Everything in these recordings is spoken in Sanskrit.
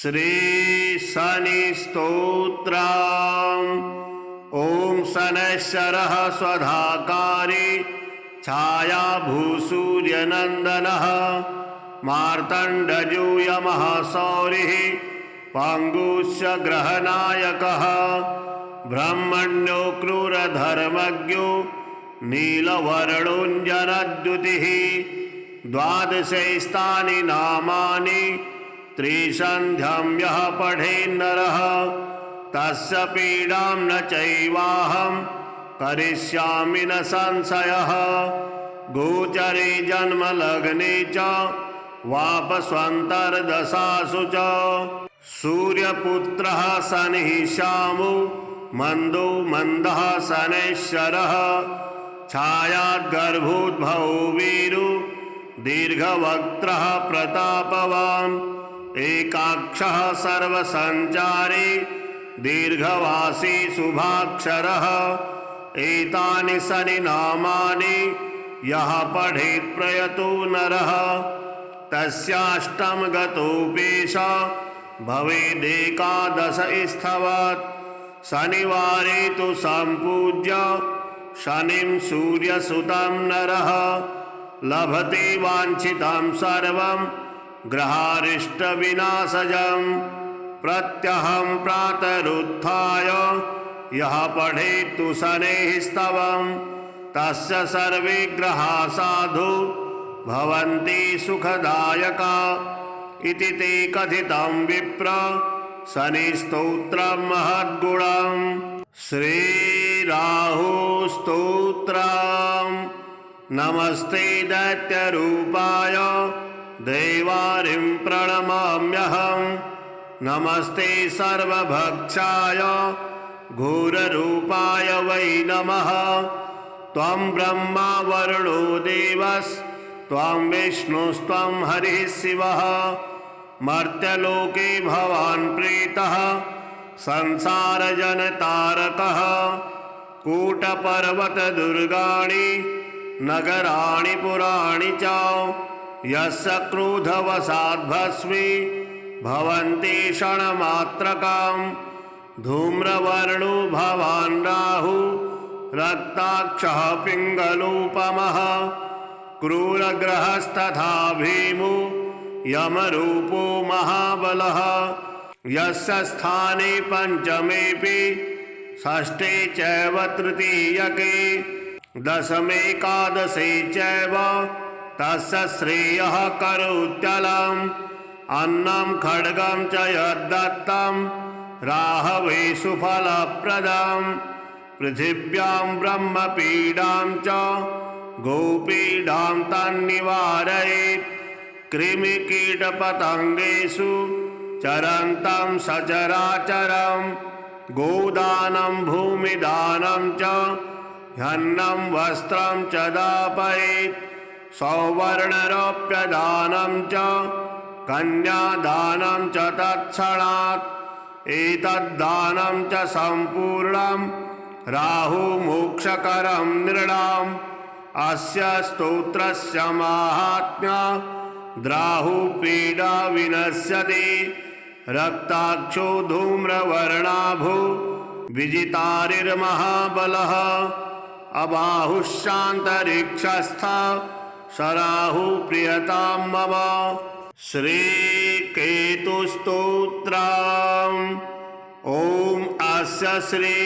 श्री शनि स्तोत्रम्। ओम शनैश्चरः स्वधाकारी छाया भूसूर्यनंदनः मार्तंडजो यमः सौरिः पांगुश्च ग्रहनायकः ब्रह्मण्यो क्रूरधर्मज्ञो नीलवर्णोऽञ्जनद्युतिः द्वादशैस्तानि नामानि त्रिसन्ध्यं यः पठेन्नरः तस्य पीडां न चैवाहं करिष्यामि न संशयः। गोचरे जन्मलग्ने च वापस्वन्तर्दशासु च सूर्यपुत्रः शनिः श्यामो मन्दो मन्दः शनैश्चरः छायाद्गर्भोद्भवो वीरो दीर्घवक्त्रः प्रतापवान् एकाक्षः सर्वसञ्चारी दीर्घवासी शुभाक्षरः। एतानि शनिनामानि यः पठेत् प्रयतो नरः तस्याष्टम गतोपेश भवेदेकादशस्थवत्। शनिवारे तु सम्पूज्य शनिं सूर्यसुतं नरः लभते वाञ्छितं सर्वं ग्रहारिष्टविनाशजम्। प्रत्यहं प्रातरुत्थाय यः पठेत्तु शनेः स्तवं तस्य सर्वे ग्रहाः साधु भवन्ति सुखदायका इति ते कथितं विप्र शनिस्तोत्रं महद्गुणम्। श्रीराहु स्तोत्रम्। नमस्ते दैत्यरूपाय देवारिं प्रणमाम्यहम् नमस्ते सर्वभक्षाय घोररूपाय वै नमः। त्वं ब्रह्मा वरुणो देवस्त्वं विष्णुस्त्वं हरिः शिवः मर्त्यलोके भवान् प्रीतः संसारजनतारकः। कूटपर्वतदुर्गाणि नगराणि पुराणि च यस्य क्रोधवशाद्भस्मी भवन्ति क्षणमात्रकाम्। धूम्रवर्णो भवान् राहु रक्ताक्षः पिङ्गलोपमः क्रूरग्रहस्तथा भीमो यमरूपो महाबलः। यस्य स्थाने पञ्चमेऽपि षष्ठे चैव तृतीयके दशमेकादशे चैव तस्य श्रेयः करोत्यलम्। अन्नं खड्गं च यद्दत्तं राहवे सुफलप्रदम्। पृथिव्यां ब्रह्मपीडां च गोपीडां तन्निवारयेत्। कृमिकीटपतङ्गेषु चरन्तं सचराचरं गोदानं भूमिदानं च ह्यन्नं वस्त्रं च दापयेत्। सौवर्णरौप्यदानं च कन्यादानं च तत्क्षणात्। एतद्दानं च सम्पूर्णं राहुमोक्षकरं नृणाम्। अस्य स्तोत्रस्य माहात्म्य द्राहुपीडा विनश्यति। रक्ताक्षो धूम्रवर्णाभो विजितारिर्महाबलः अबाहुश्चान्तरिक्षस्था सराहु प्रियतां मम। श्रीकेतुस्तोत्रम्। ॐ अस्य श्री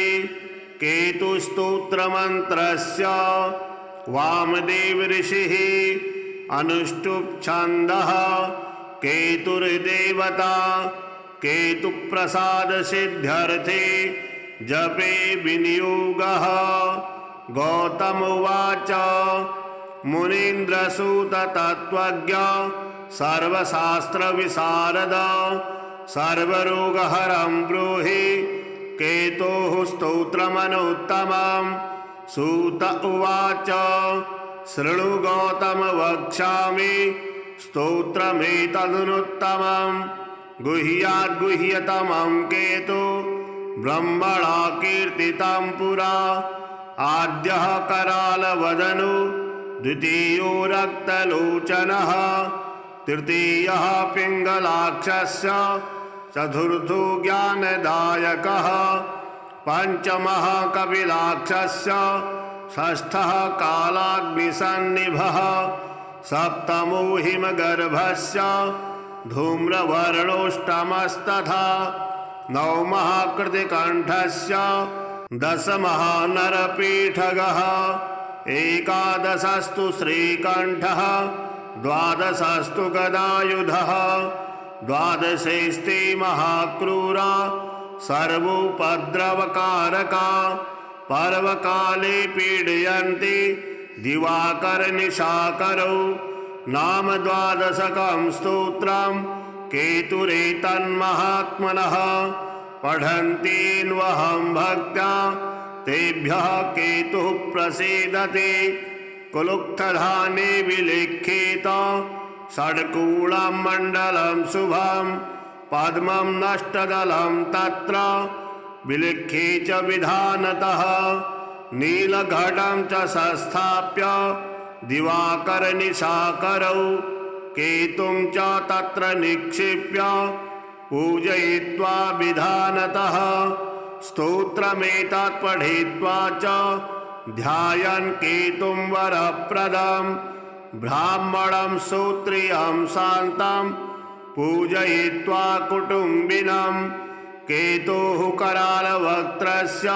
केतुस्तोत्रमन्त्रस्य वामदेव ऋषिः अनुष्टुप् छन्दः केतुर्देवता केतुप्रसादसिद्ध्यर्थे जपे विनियोगः। गौतम उवाच मुनीन्द्रसूत तत्त्वज्ञ सर्वशास्त्रविशारद सर्वरोगहरं ब्रूहि केतोः स्तोत्रमनुत्तमम्। सूत उवाच शृणु गौतम वक्ष्यामि स्तोत्रमेतदनुत्तमम्। गुह्याद्गुह्यतमं केतु ब्रह्मणा कीर्तितं पुरा। आद्यः करालवदनो द्वितीयो रक्तलोचनः तृतीयः पिङ्गलाक्षस्य चतुर्थो ज्ञानदायकः पंचमः कपिलाक्षस्य षष्ठः कालाग्निसन्निभः सप्तमो हिमगर्भस्य धूम्रवर्णोष्टमस्तथा नवमः कृतिकण्ठस्य दशमः नरपीठगः एकादशस्तु श्रीकण्ठः द्वादशस्तु गदायुधः द्वादशैस्ते महाक्रूरा सर्वोपद्रवकारका पर्वकाले पीडयन्ति दिवाकरनिशाकरौ नाम द्वादशकं स्तोत्रं केतुरेतन्महात्मनः पठन्तीन्वहं भक्त्या तेभ्यः केतुः प्रसीदति कुलुक्थधाने विलिख्येत षड्कूलं मण्डलं शुभं पद्मं नष्टदलं तत्र विलिख्ये च विधानतः नीलघटं च संस्थाप्य दिवाकरनिशाकरौ केतुं च तत्र निक्षिप्य पूजयित्वा विधानतः स्तोत्रमेतत् पठित्वा च ध्यायन् केतुं वरप्रदं ब्राह्मणं श्रोत्रियं शान्तं पूजयित्वा कुटुम्बिनं केतोः करालवक्त्रस्य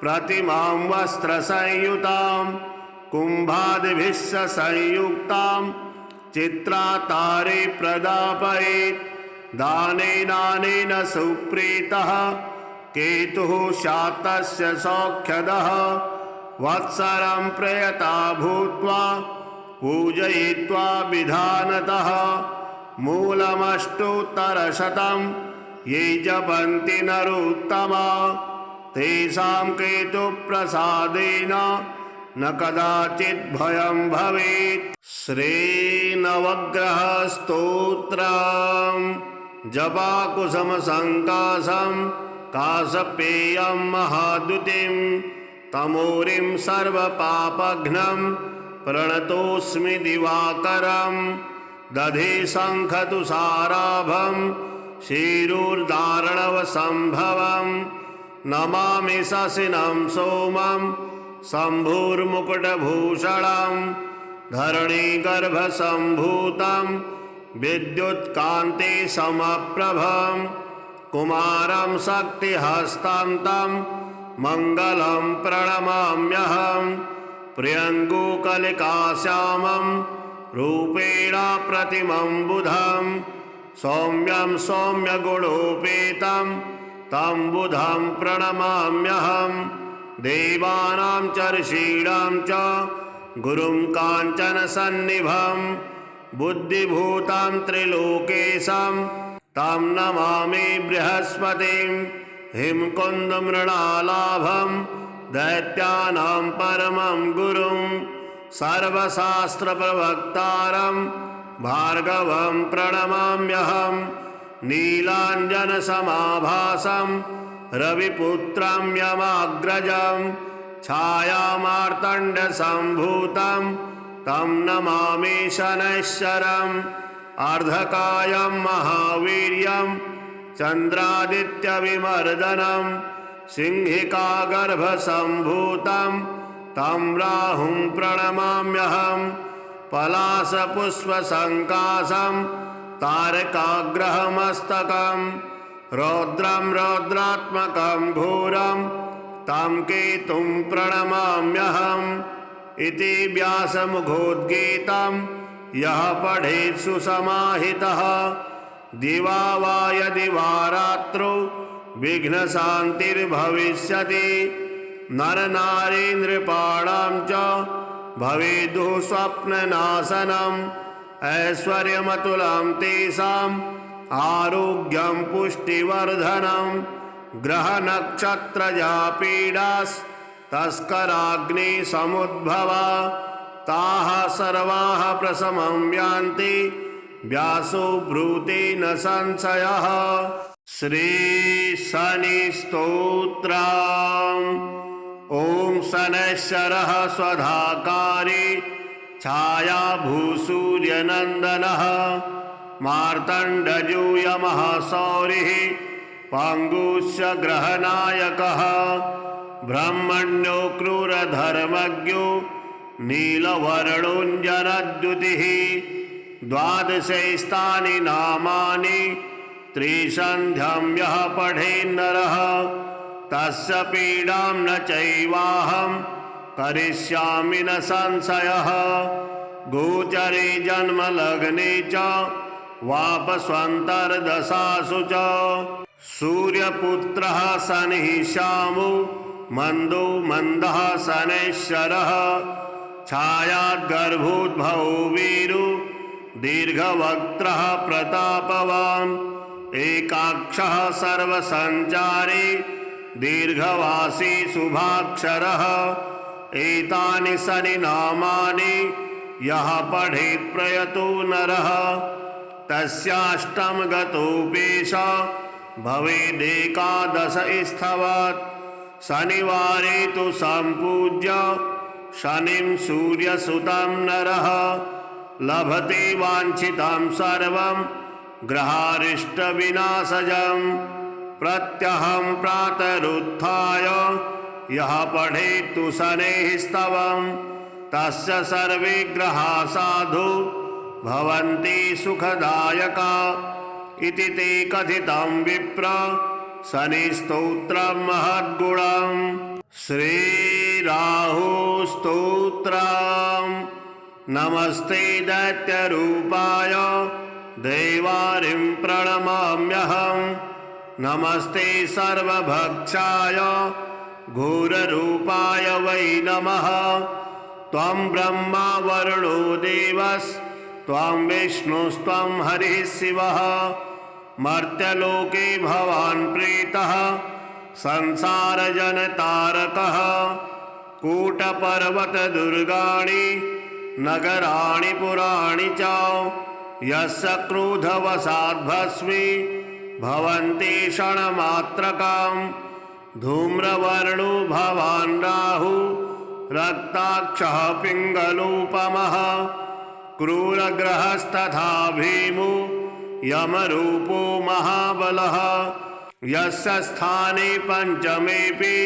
प्रतिमां वस्त्रसंयुतां कुम्भादिभिः संयुक्तां चित्रातारे प्रदापयेत् दानेनानेन सुप्रीतः केतुः शातस्य सौख्यदः वत्सरं प्रयता भूत्वा पूजयित्वा विधानतः मूलमष्टोत्तरशतं ये जपन्ति नरोत्तमा तेषां केतुप्रसादेन न कदाचित् भयं भवेत्। श्रीनवग्रहस्तोत्रम् जपाकुसुमसङ्काशं काशपेयं महाद्युतिं तमोरिं सर्वपापघ्नं प्रणतोऽस्मि दिवाकरं दधे शङ्खतुषाराभं शिरोर्धारणवसम्भवं नमामि शशिनं सोमं शम्भुर्मुकुटभूषणं धरणीगर्भसम्भूतं विद्युत्कान्ति समप्रभं कुमारं शक्तिहस्तं तं मङ्गलं प्रणमाम्यहं प्रियङ्गुकलिकाश्यामं रूपेण प्रतिमं बुधं सौम्यं सौम्यगुणोपेतं तं बुधं प्रणमाम्यहं देवानां च ऋषीणां च गुरुं काञ्चनसन्निभं बुद्धिभूतं त्रिलोकेशं तं नमामि बृहस्पतिं हिमकुन्दमृणालाभं दैत्यानां परमं गुरुं सर्वशास्त्रप्रवक्तारं भार्गवं प्रणमाम्यहं नीलाञ्जनसमाभासं रविपुत्रं यमाग्रजं छायामार्तण्डसम्भूतं तं नमामि शनैश्चरम् अर्धकायं महावीर्यं चन्द्रादित्यविमर्दनं सिंहिकागर्भसम्भूतं तं राहुं प्रणमाम्यहं पलाशपुष्पसङ्काशं तारकाग्रहमस्तकं रौद्रं रौद्रात्मकं घोरं तं केतुं प्रणमाम्यहम् इति व्यासमुखोद्गीतं यः पठेत् सुसमाहितः दिवा वा यदि वा रात्रौ विघ्नशान्तिर्भविष्यति नरनारी नृपाणां च भवेद्युः स्वप्ननाशनम् ऐश्वर्यमतुलं तेषाम् आरोग्यं पुष्टिवर्धनं ग्रहनक्षत्रजा पीडास्तस्कराग्निसमुद्भवा ताः सर्वाः प्रशमं यान्ति व्यासो ब्रूते न संशयः। श्रीशनिस्तोत्रम् ॐ शनैश्चरः स्वधाकारी छायाभूसूर्यनन्दनः मार्तण्डयूयमः सौरिः पाङ्गुश्च ग्रहनायकः ब्रह्मण्यो क्रूरधर्मज्ञो नीलवर्णोऽञ्जनद्युतिः द्वादशैस्तानि नामानि त्रिसन्ध्यं यः पठेन्नरः तस्य पीडां न चैवाहं करिष्यामि न संशयः गोचरे जन्मलग्ने च वापस्वन्तर्दशासु च सूर्यपुत्रः शनिः श्यामो मन्दो मन्दः शनैश्चरः छायाद्गर्भोद्भवो वीरो दीर्घवक्त्रः प्रतापवान् एकाक्षः सर्वसञ्चारी दीर्घवासी शुभाक्षरः एतानि शनि नामानि यः पठेत् प्रयतो नरः तस्याष्टम गतोपेश भवेदेकादश स्थवत् शनिवारे तु सम्पूज्य शनिं सूर्यसुतं नरः लभते वाञ्छितं सर्वं ग्रहारिष्टविनाशजं प्रत्यहं प्रातरुत्थाय यः पठेत्तु शनेः स्तवं तस्य सर्वे ग्रहा साधु भवन्ति सुखदायका इति ते कथितं विप्र शनिस्तोत्रं महद्गुणम् श्रीराहुस्तोत्रम् नमस्ते दैत्यरूपाय देवारिं प्रणमाम्यहं नमस्ते सर्वभक्षाय घोररूपाय वै नमः त्वं ब्रह्मा वरुणो देवस्त्वं विष्णुस्त्वं हरिः शिवः मर्त्यलोके भवान् प्रीतः संसारजनतारकः कूटपर्वतदुर्गाणि नगराणि पुराणि च यस्य क्रोधवशाद्भस्मी भवन्ति क्षणमात्रकाम् धूम्रवर्णो भवान् राहु रक्ताक्षः पिङ्गलोपमः क्रूरग्रहस्तथा भीमो यमरूपो महाबलः यस्य स्थाने पञ्चमेऽपि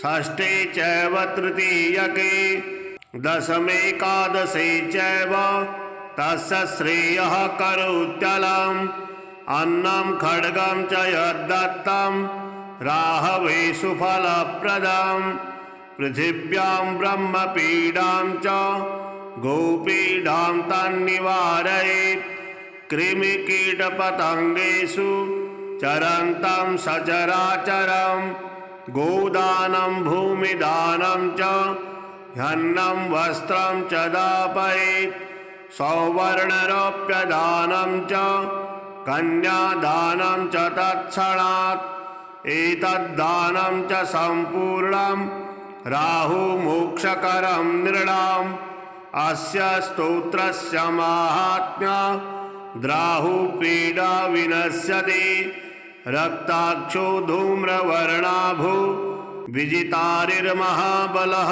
षष्ठे चैव तृतीयके दशमेकादशे चैव तस्य श्रेयः करोत्यलम् अन्नं खड्गं च यद्दत्तं राहवे सुफलप्रदम् पृथिव्यां ब्रह्मपीडां च गोपीडां तन्निवारयेत् कृमिकीटपतङ्गेषु चरन्तं सचराचरं गोदानं भूमिदानं च ह्यन्नं वस्त्रं च दापयेत् सौवर्णरौप्यदानं च कन्यादानं च तत्क्षणात् एतद्दानं च सम्पूर्णं राहुमोक्षकरं नृणाम् अस्य स्तोत्रस्य माहात्म्य द्राहुपीडा विनश्यति रक्ताक्षो धूम्रवर्णाभो विजितारिर्महाबलः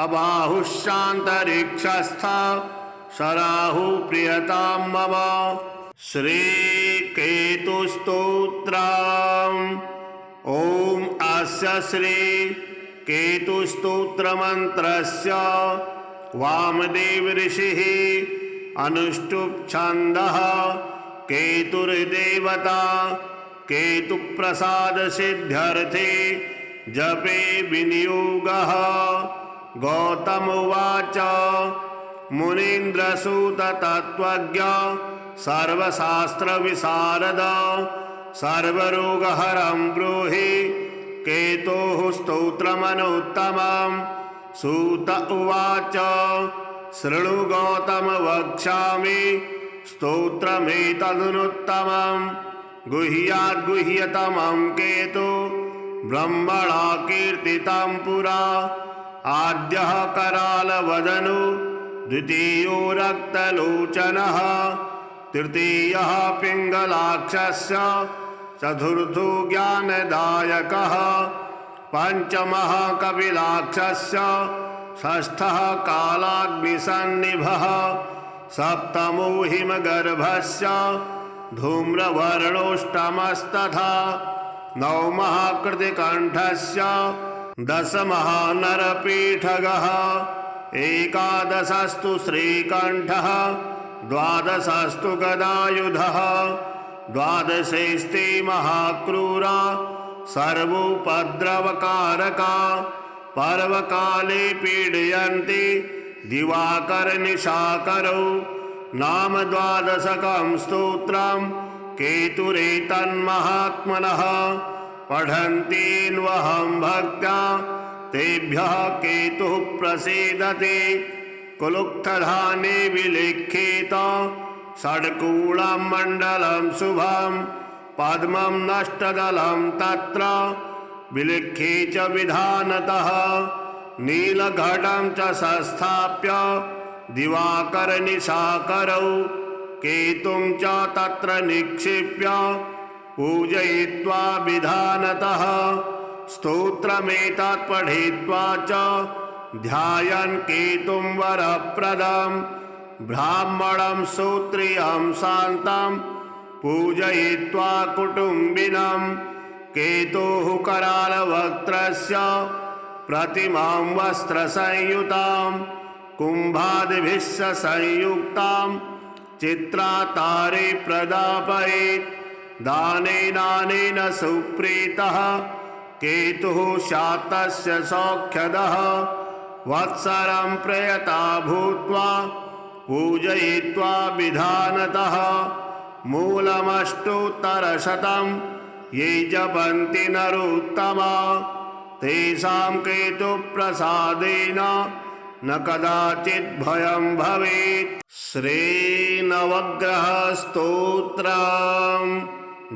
अबाहुश्चान्तरिक्षस्था सराहु प्रियतां मम श्रीकेतुस्तोत्रम् ॐ अस्य श्री केतुस्तोत्रमन्त्रस्य वामदेव ऋषिः अनुष्टुप् छन्दः केतुर्देवता केतुप्रसादसिद्ध्यर्थे जपे विनियोगः गौतम उवाच मुनीन्द्रसूत तत्त्वज्ञ सर्वशास्त्रविशारद सर्वरोगहरं ब्रूहि केतोः स्तोत्रमनुत्तमम् सूत उवाच शृणु गौतम वक्ष्यामि स्तोत्रमेतदनुत्तमम् गुह्याद्गुह्यतमं केतु ब्रह्मणा कीर्तितं पुरा आद्यः करालवदनो द्वितीयो रक्तलोचनः तृतीयः पिङ्गलाक्षस्य चतुर्थो ज्ञानदायकः पंचमः कपिलाक्षस्य षष्ठः कालाग्निसन्निभः सप्तमो हिमगर्भस्य धूम्रवर्णोष्टमस्तथा नवमः कृतिकण्ठस्य दशमः नरपीठगः एकादशस्तु श्रीकण्ठः द्वादशस्तु गदायुधः द्वादशैस्ते महाक्रूरा सर्वोपद्रवकारका पर्वकाले पीडयन्ति दिवाकरनिशाकरौ नाम द्वादशकं स्तोत्रं केतुरेतन्महात्मनः पठन्तीन्वहं भक्त्या तेभ्यः केतुः प्रसीदति कुलुक्थधाने विलिख्येत षड्कूलं मण्डलं शुभं पद्मं नष्टदलं तत्र विलिख्ये च विधानतः नीलघटं च संस्थाप्य दिवाकरनिशाकरौ केतुं च तत्र निक्षिप्य पूजयित्वा विधानतः स्तोत्रमेतत् पठित्वा च ध्यायन् केतुं वरप्रदं ब्राह्मणं श्रोत्रियं शान्तं पूजयित्वा कुटुम्बिनं केतुः करालवक्त्रस्य प्रतिमां वस्त्रसंयुतां कुम्भादिभिः संयुक्तां चित्रातारे प्रदापयेत् दानेनानेन सुप्रीतः केतुः शातस्य सौख्यदः वत्सरं प्रयता भूत्वा पूजयित्वा विधानतः मूलमष्टोत्तरशतं ये जपन्ति नरोत्तमा तेषां केतुप्रसादेन न कदाचित् भयं भवेत्। श्रीनवग्रहस्तोत्रम्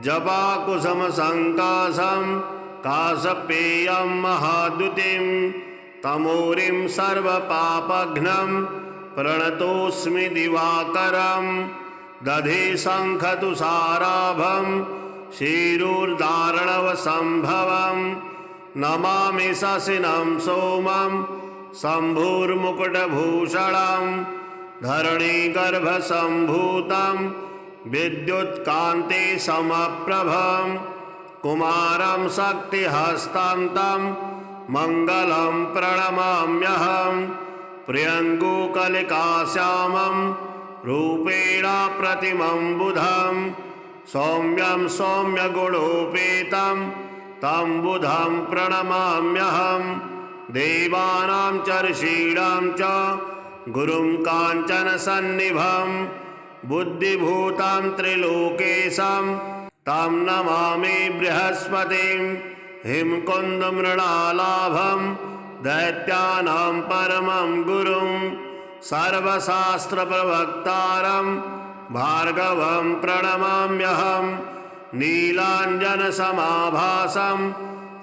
जपाकुसुमसङ्काशं काशपेयं महाद्युतिं तमोरिं सर्वपापघ्नं प्रणतोऽस्मि दिवाकरं दधे शङ्खतुषाराभं शिरोर्धारणवसम्भवं नमामि शशिनं सोमं शम्भुर्मुकुटभूषणं धरणीगर्भसम्भूतं विद्युत्कान्ते समप्रभं कुमारं शक्तिहस्तं तं मङ्गलं प्रणमाम्यहं प्रियङ्गुकलिकाश्यामं रूपेण प्रतिमं बुधं सौम्यं सौम्यगुणोपेतं तं बुधं प्रणमाम्यहं देवानां च ऋषीणां च गुरुं काञ्चनसन्निभं बुद्धिभूतं त्रिलोकेशं तं नमामि बृहस्पतिं हिमकुन्दमृणालाभं दैत्यानां परमं गुरुं सर्वशास्त्रप्रवक्तारं भार्गवं प्रणमाम्यहं नीलाञ्जनसमाभासं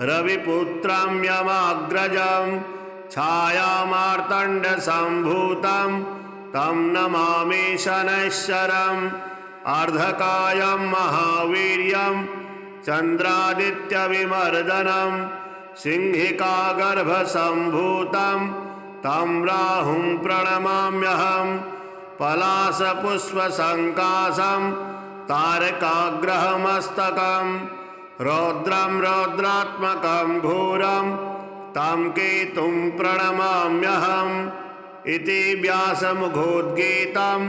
रविपुत्रं यमाग्रजं छायामार्तण्डसम्भूतं तं नमामि शनैश्चरम् अर्धकायं महावीर्यं चन्द्रादित्यविमर्दनं सिंहिकागर्भसम्भूतं तं राहुं प्रणमाम्यहं पलाशपुष्पसङ्काशं तारकाग्रहमस्तकं रौद्रं रौद्रात्मकं घोरं तं केतुं प्रणमाम्यहम् इति व्यासमुखोद्गीतं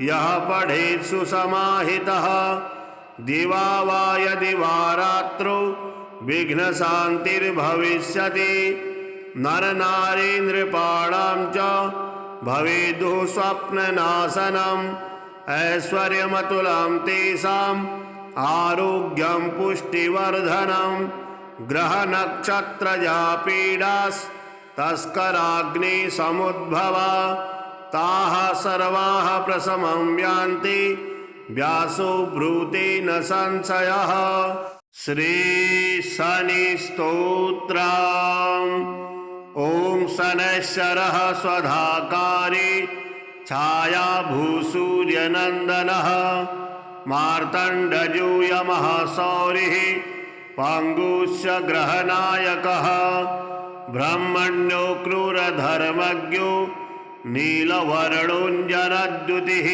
यः पठेत् सुसमाहितः दिवा वा यदि वा रात्रौ विघ्नशान्तिर्भविष्यति नरनारीन्द्रपाणां च भवेद्युः स्वप्ननाशनम् ऐश्वर्यमतुलं तेषाम् आरोग्यं पुष्टिवर्धनं ग्रहनक्षत्रजापीडास्तस्कराग्निसमुद्भवा ताः सर्वाः प्रशमं यान्ति व्यासो ब्रूते न संशयः। श्रीशनिस्तोत्रम् ॐ शनैश्चरः स्वधाकारी छायाभूसूर्यनन्दनः मार्तण्डयूयमः सौरिः पाङ्गुस्य ग्रहनायकः ब्रह्मण्यो क्रूरधर्मज्ञो नीलवर्णोऽञ्जनद्युतिः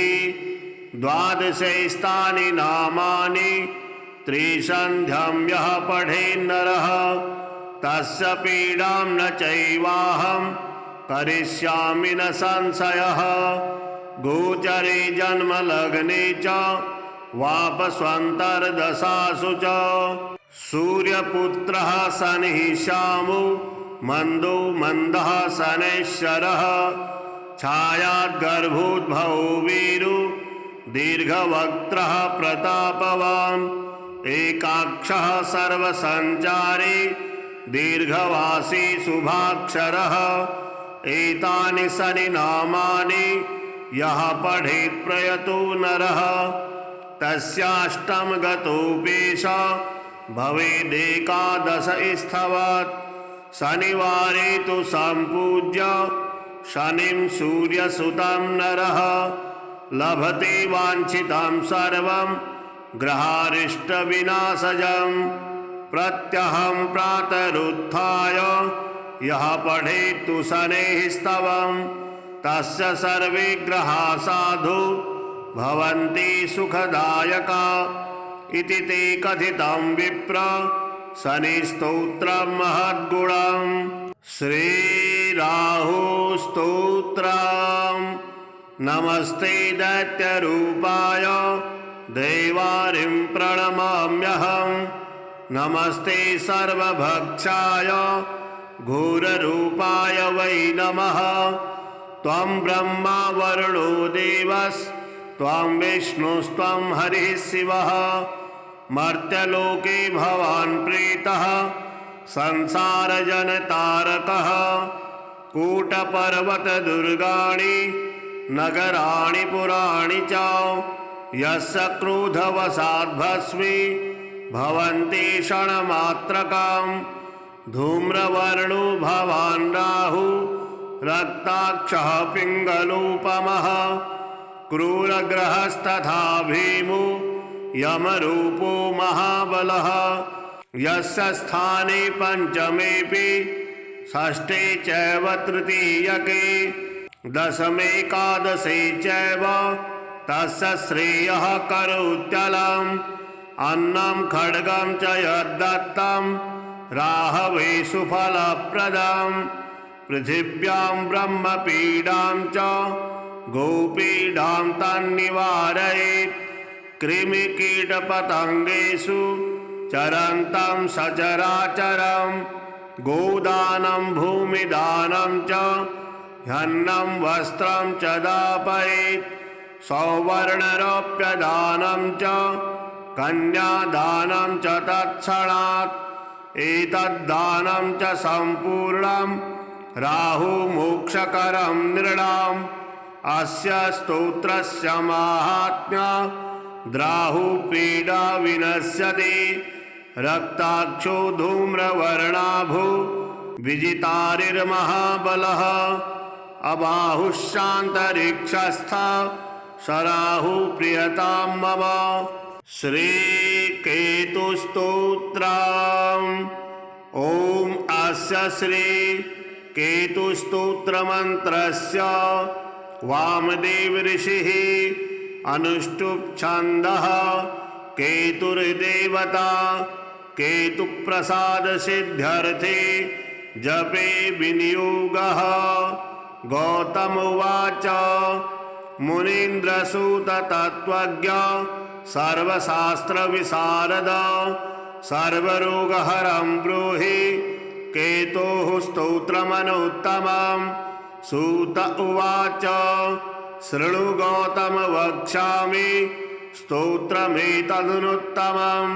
द्वादशैस्तानि नामानि त्रिसन्ध्यं यः पठेन्नरः तस्य पीडां न चैवाहं करिष्यामि न संशयः। गोचरे जन्मलग्ने च वापस्वन्तर्दशासु च सूर्यपुत्रः शनिः श्यामो मन्दो मन्दः शनैश्चरः छायाद्गर्भोद्भवो वीरो दीर्घवक्त्रः प्रतापवान् एकाक्षः सर्वसञ्चारी दीर्घवासी शुभाक्षरः। एतानि शनिनामानि यः पठेत् प्रयतो नरः तस्याष्टम गतोपेश भवेदेकादशस्थवत्। शनिवारे तु सम्पूज्य शनिं सूर्यसुतं नरः लभते वाञ्छितं सर्वं ग्रहारिष्टविनाशजम्। प्रत्यहं प्रातरुत्थाय यः पठेत्तु शनेः स्तवं तस्य सर्वे ग्रहा साधु भवन्ति सुखदायका इति ते कथितं विप्र शनिस्तोत्रं महद्गुणम्। श्रीराहुस्तोत्रम्। नमस्ते दैत्यरूपाय देवारिं प्रणमाम्यहम्। नमस्ते सर्वभक्षाय घोररूपाय वै नमः। त्वं ब्रह्मा वरुणो देवस्त्वं विष्णुस्त्वं हरिः शिवः। मर्त्यलोके भवान् प्रीतः संसारजनतारकः। कूटपर्वतदुर्गाणि नगराणि पुराणि च यस्य क्रोधवशाद्भस्मी भवन्ति क्षणमात्रकाम्। धूम्रवर्णो भवान् राहु रक्ताक्षः पिङ्गलोपमः। क्रूरग्रहस्तथा भीमो यमरूपो महाबलः। यस्य स्थाने पञ्चमेऽपि षष्ठे चैव तृतीयके दशमेकादशे चैव तस्य श्रेयः करोत्यलम्। अन्नं खड्गं च यद्दत्तं राहवे सुफलप्रदम्। पृथिव्यां ब्रह्मपीडां च गोपीडां तन्निवारयेत्। कृमिकीटपतङ्गेषु चरन्तं सचराचरं। गोदानं भूमिदानं च ह्यन्नं वस्त्रं च दापयेत्। सौवर्णरौप्यदानं च कन्यादानं च तत्क्षणात्। एतद्दानं च सम्पूर्णं राहुमोक्षकरं नृणाम्। अस्य स्तोत्रस्य माहात्म्यं द्राहुपीडा विनश्यति। रक्ताक्षो धूम्रवर्णाभो विजितारिर्महाबलः। अबाहुश्चान्तरिक्षस्था सराहु प्रियतां मम। श्रीकेतुस्तोत्रम्। ॐ अस्य श्रीकेतुस्तोत्रमन्त्रस्य वामदेव ऋषिः अनुष्टुप् छन्दः। केतुर्देवता केतुप्रसादसिद्ध्यर्थे जपे विनियोगः। गौतम उवाच मुनीन्द्रसूत तत्त्वज्ञ सर्वशास्त्रविशारद सर्वरोगहरं ब्रूहि केतोः स्तोत्रमनुत्तमम्। सूत उवाच शृणु गौतम वक्ष्यामि स्तोत्रमेतदनुत्तमम्।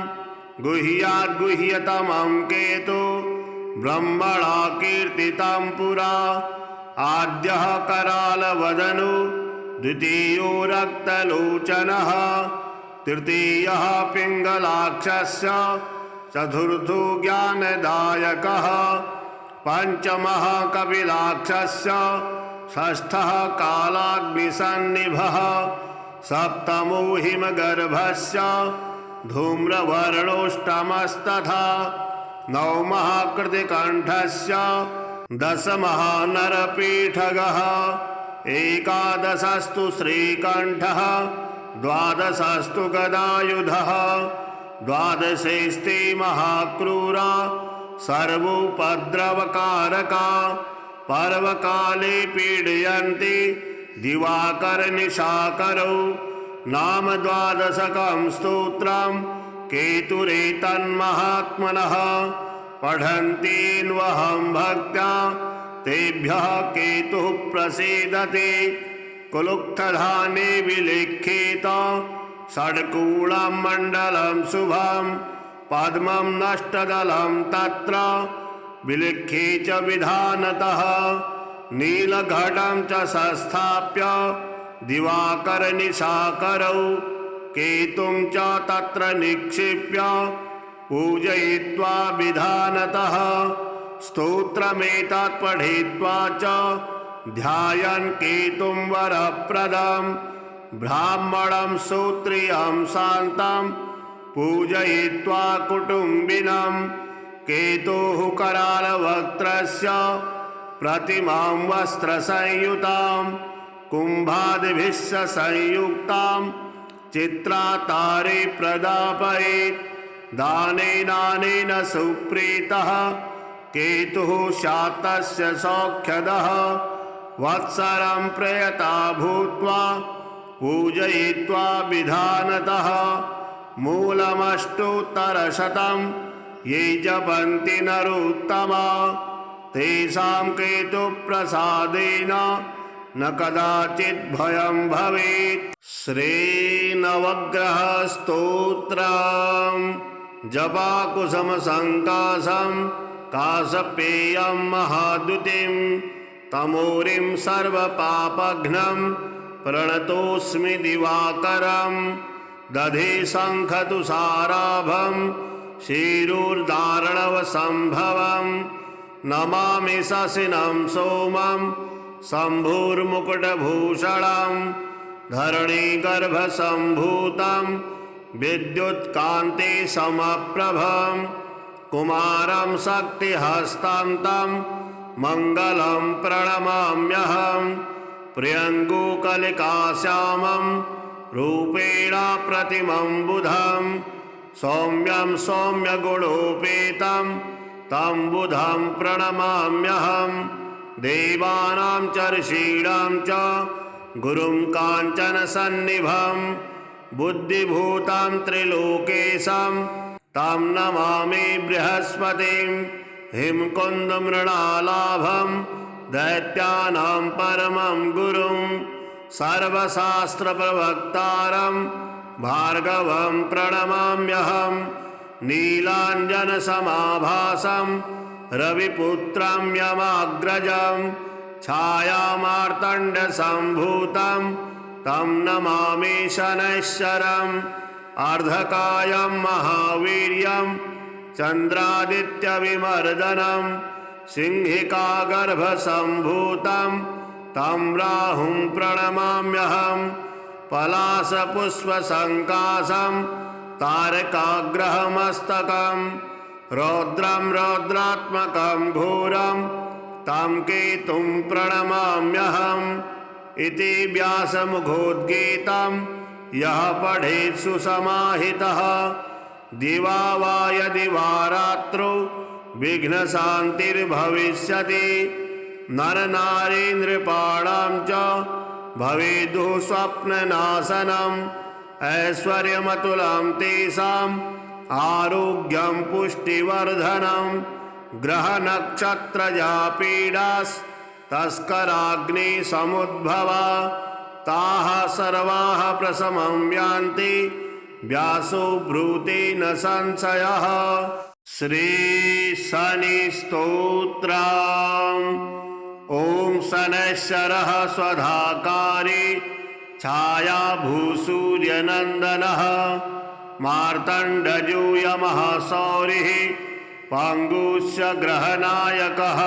गुह्याद्गुह्यतमं केतु ब्रह्मणा कीर्तितं पुरा। आद्यः करालवदनो द्वितीयो रक्तलोचनः तृतीयः पिङ्गलाक्षस्य चतुर्थो ज्ञानदायकः पञ्चमः कपिलाक्षस्य षष्ठः कालाग्निसन्निभः सप्तमो हिमगर्भस्य धूम्रवर्णोष्टमस्तथा नवमः कृतिकण्ठस्य दशमः नरपीठगः एकादशस्तु श्रीकण्ठः द्वादशस्तु गदायुधः द्वादशैस्ते महाक्रूरा सर्वोपद्रवकारका पर्वकाले पीडयन्ति दिवाकरनिशाकरौ नाम द्वादशकं स्तोत्रं केतुरेतन्महात्मनः पठन्तीन्वहं भक्त्या तेभ्यः केतुः प्रसीदति कुलुक्थधाने विलिख्येत षड्कूलं मण्डलं शुभं पद्मं नष्टदलं तत्र विलिख्ये च विधानतः नीलघटं च संस्थाप्य दिवाकरनिशाकरौ केतुं च तत्र निक्षिप्य पूजयित्वा विधानतः स्तोत्रमेतत् पठित्वा च ध्यायन् केतुं वरप्रदं ब्राह्मणं श्रोत्रियं शान्तं पूजयित्वा कुटुम्बिनं केतोः करालवक्त्रस्य प्रतिमां वस्त्रसंयुतां कुम्भादिभिः संयुक्तां चित्रातारे प्रदापयेत् दानेन सुप्रीतः केतुः शातस्य सौख्यदः वत्सरं प्रयता भूत्वा पूजयित्वा विधानतः मूलमष्टोत्तरशतं ये जपन्ति नरोत्तमा तेषां केतुप्रसादेन न कदाचित् भयं भवेत्। श्रीनवग्रहस्तोत्रम् जपाकुसुमसङ्काशं काशपेयं महाद्युतिं तमोरिं सर्वपापघ्नं प्रणतोऽस्मि दिवाकरं दधे शङ्खतुषाराभं शिरोर्धारणवसम्भवं नमामि शशिनं सोमं शम्भुर्मुकुटभूषणं धरणीगर्भसम्भूतं विद्युत्कान्ति समप्रभं कुमारं शक्तिहस्तं तं मङ्गलं प्रणमाम्यहं प्रियङ्गुकलिकाश्यामं रूपेण प्रतिमं बुधं सौम्यं सौम्यगुणोपेतं तं बुधं प्रणमाम्यहं देवानां च ऋषीणां च गुरुं काञ्चनसन्निभं बुद्धिभूतं त्रिलोकेशं तं नमामि बृहस्पतिं हिमकुन्दमृणालाभं दैत्यानां परमं गुरुं सर्वशास्त्रप्रवक्तारं भार्गवं प्रणमाम्यहं नीलाञ्जनसमाभासं रविपुत्रं यमाग्रजं छायामार्तण्डसम्भूतं तं नमामि शनैश्चरम् अर्धकायं महावीर्यं चन्द्रादित्यविमर्दनं सिंहिकागर्भसम्भूतं तं राहुं प्रणमाम्यहं पलाशपुष्पसङ्काशं तारकाग्रहमस्तकं रौद्रं रौद्रात्मकं घोरं तं केतुं प्रणमाम्यहम् इति व्यासमुखोद्गीतं यः पठेत् सुसमाहितः दिवा वा यदि वा रात्रौ विघ्नशान्तिर्भविष्यति नरनारीन्द्रपाणां च भवेद्युः स्वप्ननाशनम् ऐश्वर्यमतुलं तेषाम् आरोग्यं पुष्टिवर्धनं ग्रहनक्षत्रजा पीडास्तस्कराग्निसमुद्भवा ताः सर्वाः प्रशमं यान्ति व्यासो ब्रूते न संशयः। श्रीशनिस्तोत्रम् ॐ शनैश्चरः स्वधाकारी छायाभूसूर्यनन्दनः मार्तण्डजूयमः सौरिः पाङ्गुश्च ग्रहनायकः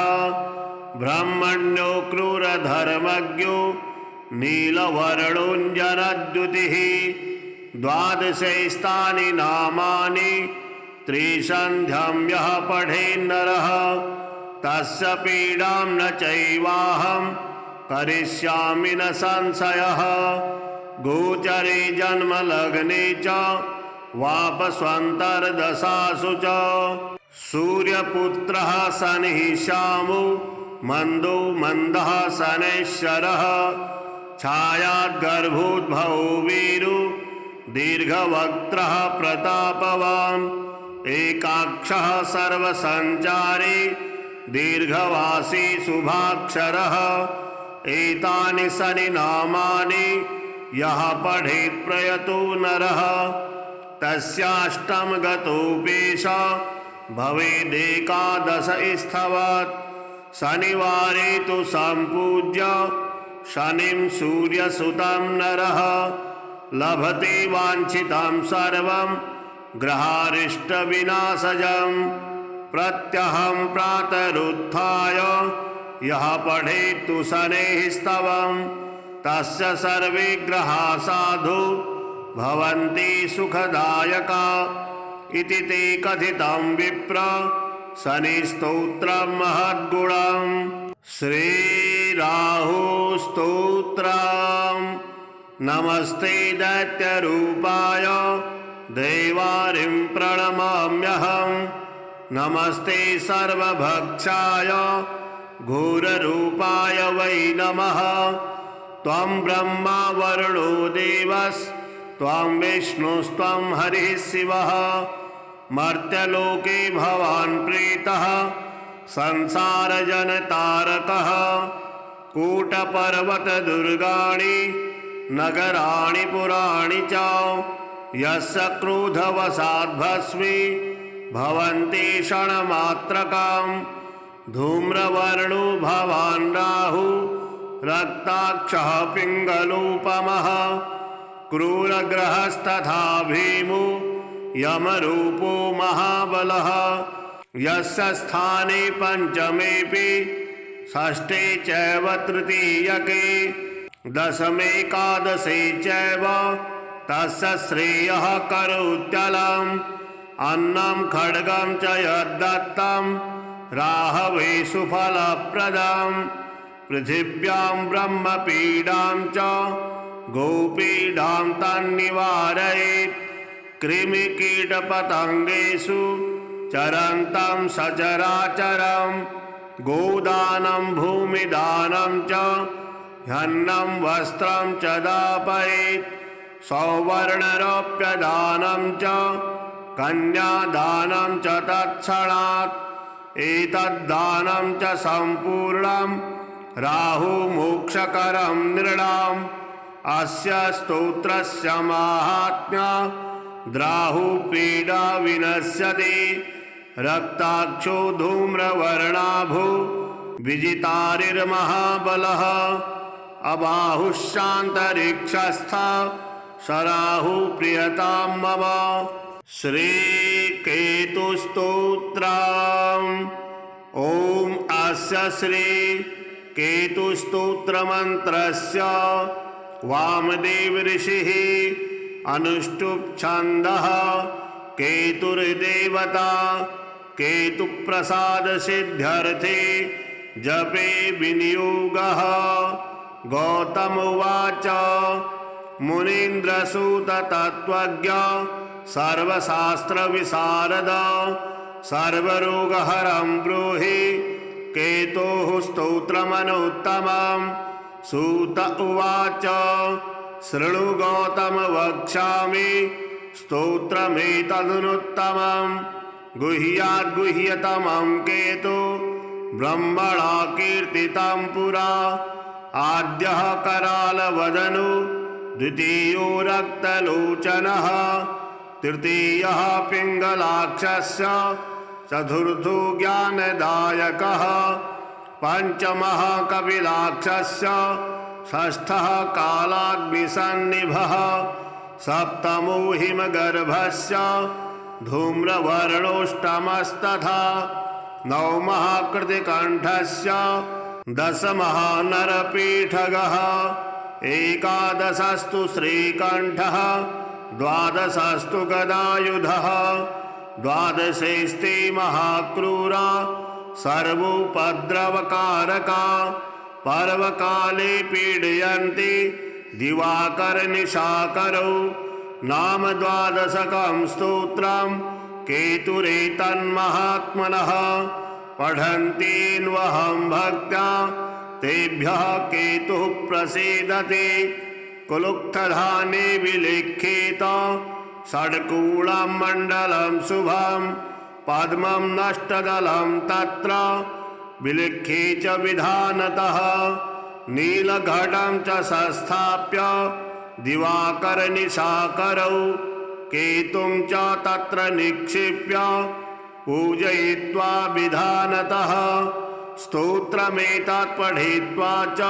ब्रह्मण्यो क्रूरधर्मज्ञो नीलवर्णोऽञ्जनद्युतिः द्वादशैस्तानि नामानि त्रिसन्ध्यं यः पठेन्नरः तस्य पीडां न चैवाहं करिष्यामि न संशयः। गोचरे जन्मलग्ने च वापस्वन्तर्दशासु च सूर्यपुत्रः शनिः श्यामो मन्दो मन्दः शनैश्चरः छायाद्गर्भोद्भवो वीरो दीर्घवक्त्रः प्रतापवान् एकाक्षः सर्वसञ्चारी दीर्घवासी शुभाक्षरः। एतानि शनिनामानि यः पठेत् प्रयतो नरः तस्याष्टम गतोपेश भवेदेकादश स्थवत्। शनिवारे तु सम्पूज्य शनिं सूर्यसुतं नरः लभते वाञ्छितं सर्वं ग्रहारिष्टविनाशजम्। प्रत्यहं प्रातरुत्थाय यः पठेत् तु शनेः स्तवं तस्य सर्वे ग्रहाः साधु भवन्ति सुखदायका इति ते कथितं विप्र शनिस्तोत्रं महद्गुणम्। श्रीराहुस्तोत्रम्। नमस्ते दैत्यरूपाय देवारिं प्रणमाम्यहम्। नमस्ते सर्वभक्षाय घोररूपाय वै नमः। त्वं ब्रह्मा वरुणो देवस्त्वं विष्णुस्त्वं हरिः शिवः। मर्त्यलोके भवान् प्रीतः संसारजनतारकः। कूटपर्वतदुर्गाणि नगराणि पुराणि च यस्य क्रोधवशाद्भस्मी भवन्ति क्षणमात्रकाम्। धूम्रवर्णो भवान् राहु रक्ताक्षः पिङ्गलोपमः। क्रूरग्रहस्तथा भीमो यमरूपो महाबलः। यस्य स्थाने पञ्चमेऽपि षष्ठे चैव तृतीयके दशमेकादशे चैव तस्य श्रेयः करोत्यलम्। अन्नं खड्गं च यद्दत्तं राहवे सुफलप्रदम्। पृथिव्यां ब्रह्मपीडां च गोपीडां तन्निवारयेत्। कृमिकीटपतङ्गेषु चरन्तं सचराचरं। गोदानं भूमिदानं च ह्यन्नं वस्त्रं च दापयेत्। सौवर्णरौप्यदानं च कन्यादानं च तत्क्षणात्। एतद्दानं च सम्पूर्णं राहुमोक्षकरं नृणाम्। अस्य स्तोत्रस्य माहात्म्यं द्राहुपीडा विनश्यति। रक्ताक्षो धूम्रवर्णाभो विजितारिर्महाबलः। अबाहुश्चान्तरिक्षस्था सराहु प्रियतां मम। श्रीकेतुस्तोत्रम्। ॐ अस्य श्री केतुस्तोत्रमन्त्रस्य वामदेव ऋषिः अनुष्टुप् छन्दः। केतुर्देवता केतुप्रसादसिद्ध्यर्थे जपे विनियोगः। गौतम उवाच मुनीन्द्रसूत तत्त्वज्ञ सर्वशास्त्रविशारद सर्वरोगहरं ब्रूहि केतोः स्तोत्रमनुत्तमम्। सूत उवाच शृणु गौतम वक्ष्यामि स्तोत्रमेतदनुत्तमम्। गुह्याद्गुह्यतमं केतु ब्रह्मणा कीर्तितं पुरा। आद्यः करालवदनो द्वितीयो रक्तलोचनः तृतीयः पिङ्गलाक्षस्य चतुर्थो ज्ञानदायकः पञ्चमः कपिलाक्षस्य षष्ठः कालाग्निसन्निभः सप्तमो हिमगर्भस्य धूम्रवर्णोऽष्टमस्तथा नवमः कृतिकण्ठस्य दशमः नरपीठगः एकादशस्तु श्रीकण्ठः द्वादशस्तु गदायुधः द्वादशेस्ते महाक्रूरा सर्वोपद्रवकारका पर्वकाले पीडयन्ति दिवाकरनिशाकरौ नाम द्वादशकं स्तोत्रं केतुरेतन्महात्मनः पठन्तीन्वहं भक्त्या तेभ्यः केतुः प्रसीदति कुलुक्थधाने विलिख्येत षड्कूलं मण्डलं शुभं पद्मं नष्टदलं तत्र विलिख्ये च विधानतः नीलघटं च संस्थाप्य दिवाकरनिशाकरौ केतुं च तत्र निक्षिप्य पूजयित्वा विधानतः स्तोत्रमेतत् पठित्वा च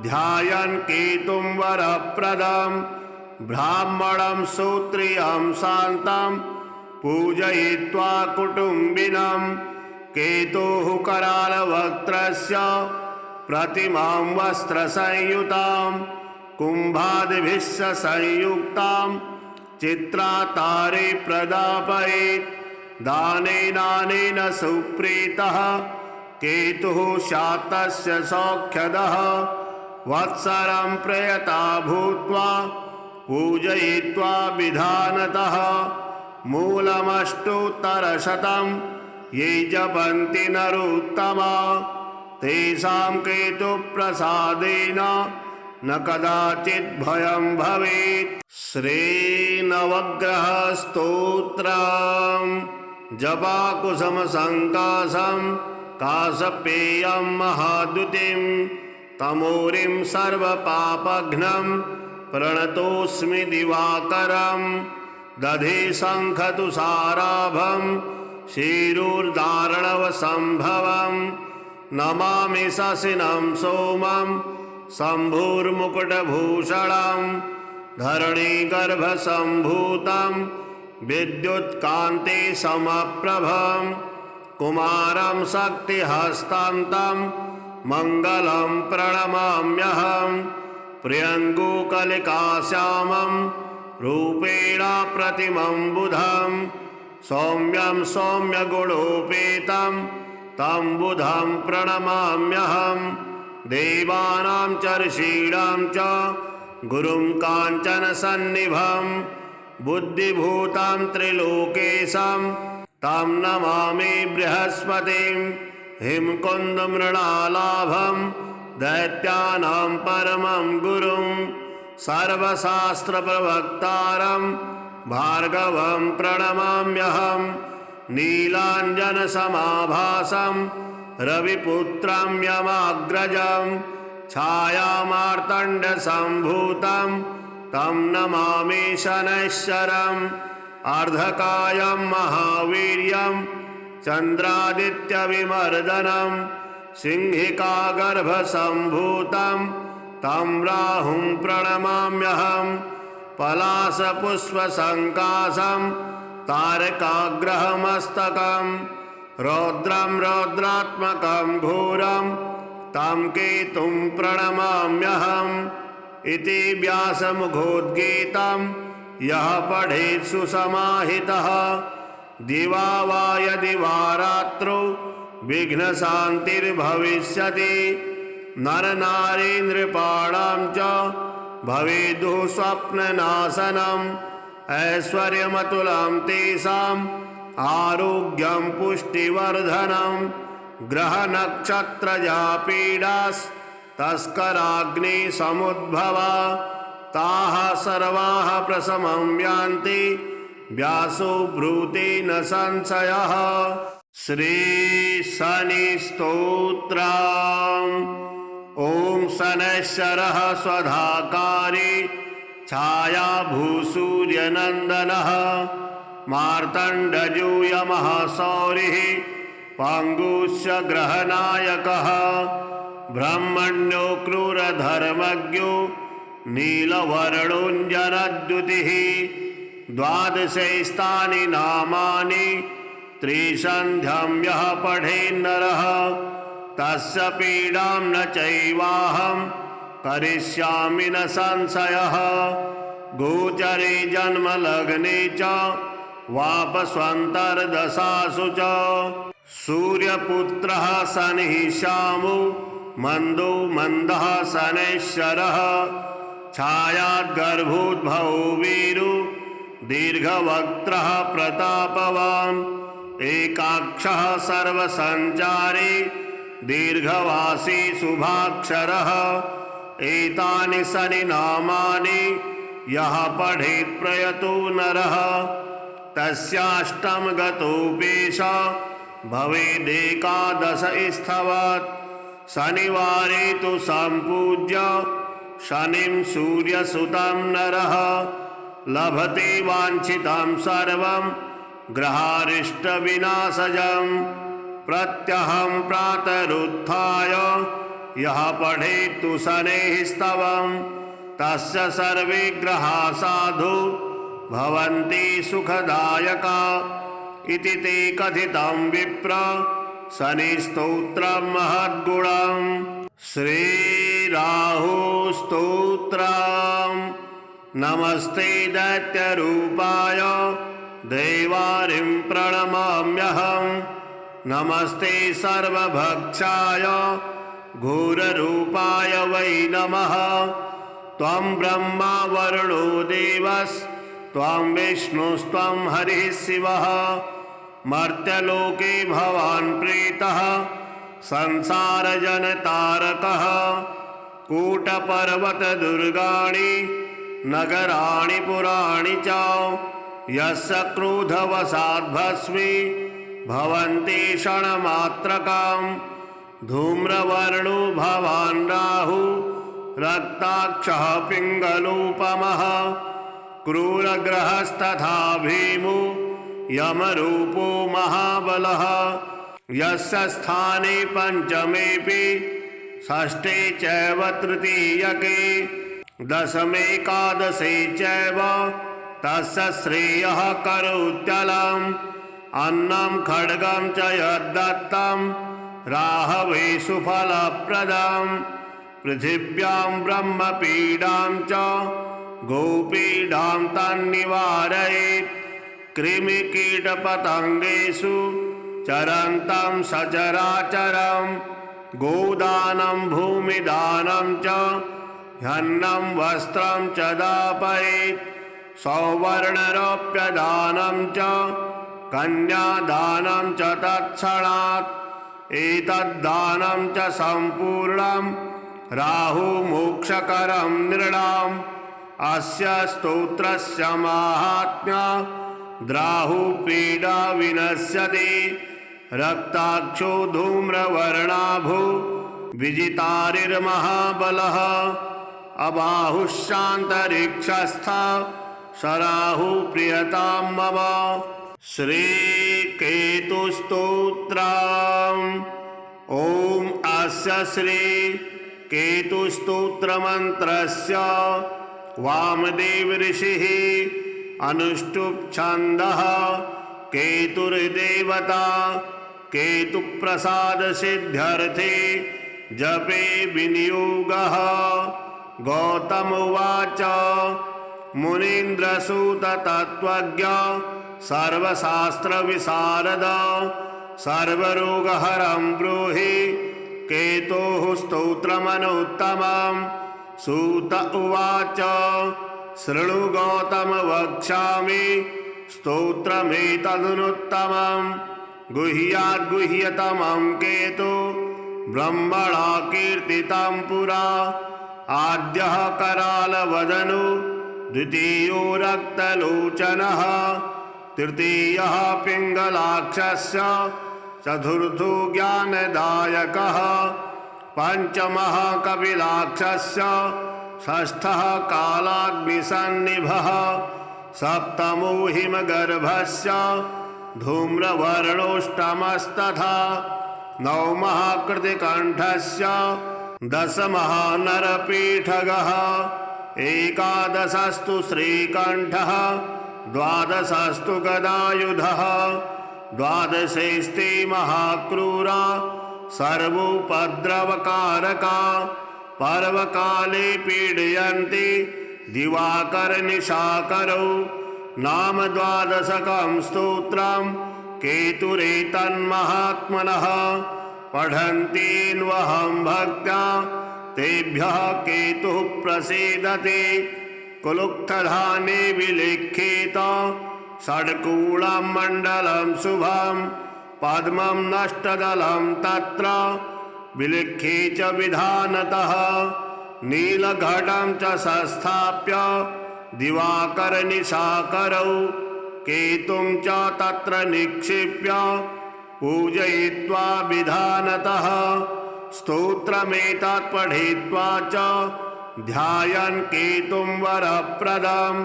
ध्यायन् केतुं वरप्रदं ब्राह्मणं श्रोत्रियं शान्तं पूजयित्वा कुटुम्बिनं केतुः करालवक्त्रस्य प्रतिमां वस्त्रसंयुतां कुम्भादिभिः संयुक्तां चित्रातारे प्रदापयेत् दानेनानेन सुप्रीतः केतुः शातस्य सौख्यदः वत्सरं प्रयता भूत्वा पूजयित्वा विधानतः मूलमष्टोत्तरशतं ये जपन्ति नरोत्तमा तेषां केतुप्रसादेन न कदाचित् भयं भवेत्। श्रीनवग्रहस्तोत्रम् जपाकुसुमसङ्काशं काशपेयं महाद्युतिं तमोरिं सर्वपापघ्नं प्रणतोऽस्मि दिवाकरं दधे शङ्खतुषाराभं शिरोर्धारणवसम्भवं नमामि शशिनं सोमं शम्भुर्मुकुटभूषणं धरणीगर्भसम्भूतं विद्युत्कान्ते समप्रभं कुमारं शक्तिहस्तान्तं मङ्गलं प्रणमाम्यहं प्रियङ्गुकलिकाश्यामं रूपेण प्रतिमं बुधं सौम्यं सौम्यगुणोपेतं तं बुधं प्रणमाम्यहं देवानां च ऋषीणां च गुरुं काञ्चनसन्निभं बुद्धिभूतं त्रिलोकेशं तं नमामि बृहस्पतिं हिमकुन्दमृणालाभं दैत्यानां परमं गुरुं सर्वशास्त्रप्रवक्तारं भार्गवं प्रणमाम्यहं नीलाञ्जनसमाभासं रविपुत्रं यमाग्रजं छायामार्तण्डसम्भूतं तं नमामि शनैश्चरम् अर्धकायं महावीर्यं चन्द्रादित्यविमर्दनं सिंहिकागर्भसम्भूतं तं राहुं प्रणमाम्यहं पलाशपुष्पसङ्काशं तारकाग्रहमस्तकं रौद्रं रौद्रात्मकं घोरं तं केतुं प्रणमाम्यहम् इति व्यासमुखोद्गीतं यः पठेत् सुसमाहितः दिवा वा यदि वा रात्रौ विघ्नशान्तिर्भविष्यति नरनारी नृपाणां च भवेद्युः स्वप्ननाशनम् ऐश्वर्यमतुलं तेषाम् आरोग्यं पुष्टिवर्धनं ग्रहनक्षत्रजा पीडास्तस्कराग्निसमुद्भवा ताः सर्वाः प्रशमं यान्ति व्यासो ब्रूते न संशयः। श्रीशनिस्तोत्रम् ॐ शनैश्चरः स्वधाकारी छायाभूसूर्यनन्दनः मार्तण्डयूयमः सौरिः पाङ्गुस्य ग्रहनायकः ब्रह्मण्यो क्रूरधर्मज्ञो नीलवर्णोऽञ्जनद्युतिः द्वादशैस्तानि नामानि त्रिसन्ध्यं यः पठेन्नरः तस्य पीडां न चैवाहं करिष्यामि न संशयः। गोचरे जन्मलग्ने च वापस्वन्तर्दशासु च सूर्यपुत्रः शनिः श्यामो मन्दो मन्दः शनैश्चरः छायाद्गर्भोद्भवो वीरो दीर्घवक्त्रः प्रतापवान् एकाक्षः सर्वसञ्चारी दीर्घवासी शुभाक्षरः एतानि शनि नामानि यः पठेत् प्रयतो नरः तस्याष्टम गतोपेश भवेदेकादश स्थवात् शनिवारे तु सम्पूज्य शनिं सूर्यसुतं नरः लभते वाञ्छितं सर्वं ग्रहारिष्टविनाशजं प्रत्यहं प्रातरुत्थाय यः पठेत्तु शनेः स्तवं तस्य सर्वे ग्रहा साधु भवन्ति सुखदायका इति ते कथितं विप्र शनिस्तोत्रं महद्गुणं श्रीराहुस्तोत्रम् नमस्ते दैत्यरूपाय देवारिं प्रणमाम्यहं नमस्ते सर्वभक्षाय घोररूपाय वै नमः त्वं ब्रह्मा वरुणो देवस्त्वं विष्णुस्त्वं हरिः शिवः मर्त्यलोके भवान् प्रीतः संसारजनतारकः कूटपर्वतदुर्गाणि नगराणि पुराणि च यस्य क्रोधवशाद्भस्मी भवन्ति क्षणमात्रकाम् धूम्रवर्णो भवान् राहु रक्ताक्षः पिङ्गलोपमः क्रूरग्रहस्तथा भीमो यमरूपो महाबलः यस्य स्थाने पञ्चमेऽपि षष्ठे चैव तृतीयके दशमेकादशे चैव तस्य श्रेयः करोत्यलम् अन्नं खड्गं च यद्दत्तं राहवे सुफलप्रदम् पृथिव्यां ब्रह्मपीडां च गोपीडां तन्निवारयेत् कृमिकीटपतङ्गेषु चरन्तं सचराचरं गोदानं भूमिदानं च ह्यन्नं वस्त्रं च दापयेत् सौवर्णरौप्यदानं च कन्यादानं च तत्क्षणात् एतद्दानं च सम्पूर्णं राहुमोक्षकरं नृणाम् अस्य स्तोत्रस्य माहात्म्य द्राहुपीडा विनश्यति रक्ताक्षो धूम्रवर्णाभो विजितारिर्महाबलः अबाहुश्चान्तरिक्षस्थ सराहु प्रियतां मम श्रीकेतुस्तोत्रम् ॐ अस्य श्री केतुस्तोत्रमन्त्रस्य वामदेव ऋषिः अनुष्टुप् छन्दः केतुर्देवता केतुप्रसादसिद्ध्यर्थे जपे विनियोगः गौतम उवाच मुनीन्द्रसूत तत्त्वज्ञ सर्वशास्त्रविशारद सर्वरोगहरं ब्रूहि केतोः स्तोत्रमनुत्तमम् सूत उवाच शृणु गौतम वक्ष्यामि स्तोत्रमेतदनुत्तमम् गुह्याद्गुह्यतमं केतु ब्रह्मणा कीर्तितं पुरा आद्यः करालवदनो द्वितीयो रक्तलोचनः तृतीयः पिङ्गलाक्षस्य चतुर्थो ज्ञानदायकः पंचमः कपिलाक्षस्य षष्ठः कालाग्निसन्निभः सप्तमो हिमगर्भस्य धूम्रवर्णोष्टमस्तथा नवमः कृतिकण्ठस्य दशमः नरपीठगः एकादशस्तु श्रीकण्ठः द्वादशस्तु गदायुधः द्वादशेस्ते महाक्रूरा सर्वोपद्रवकारका पर्वकाले पीडयन्ति दिवाकरनिशाकरौ नाम द्वादशकं स्तोत्रं केतुरेतन्महात्मनः पठन्तीन्वहं भक्त्या तेभ्यः केतुः प्रसीदति कुलुक्थधाने विलिखित षड्कूलं मण्डलं शुभं पद्मं नष्टदलं तत्र विलिख्ये च विधानतः नीलघटं च संस्थाप्य दिवाकरनिशाकरौ केतुं च तत्र निक्षिप्य पूजयित्वा विधानतः स्तोत्रमेतत् पठित्वा च ध्यायन् केतुं वरप्रदं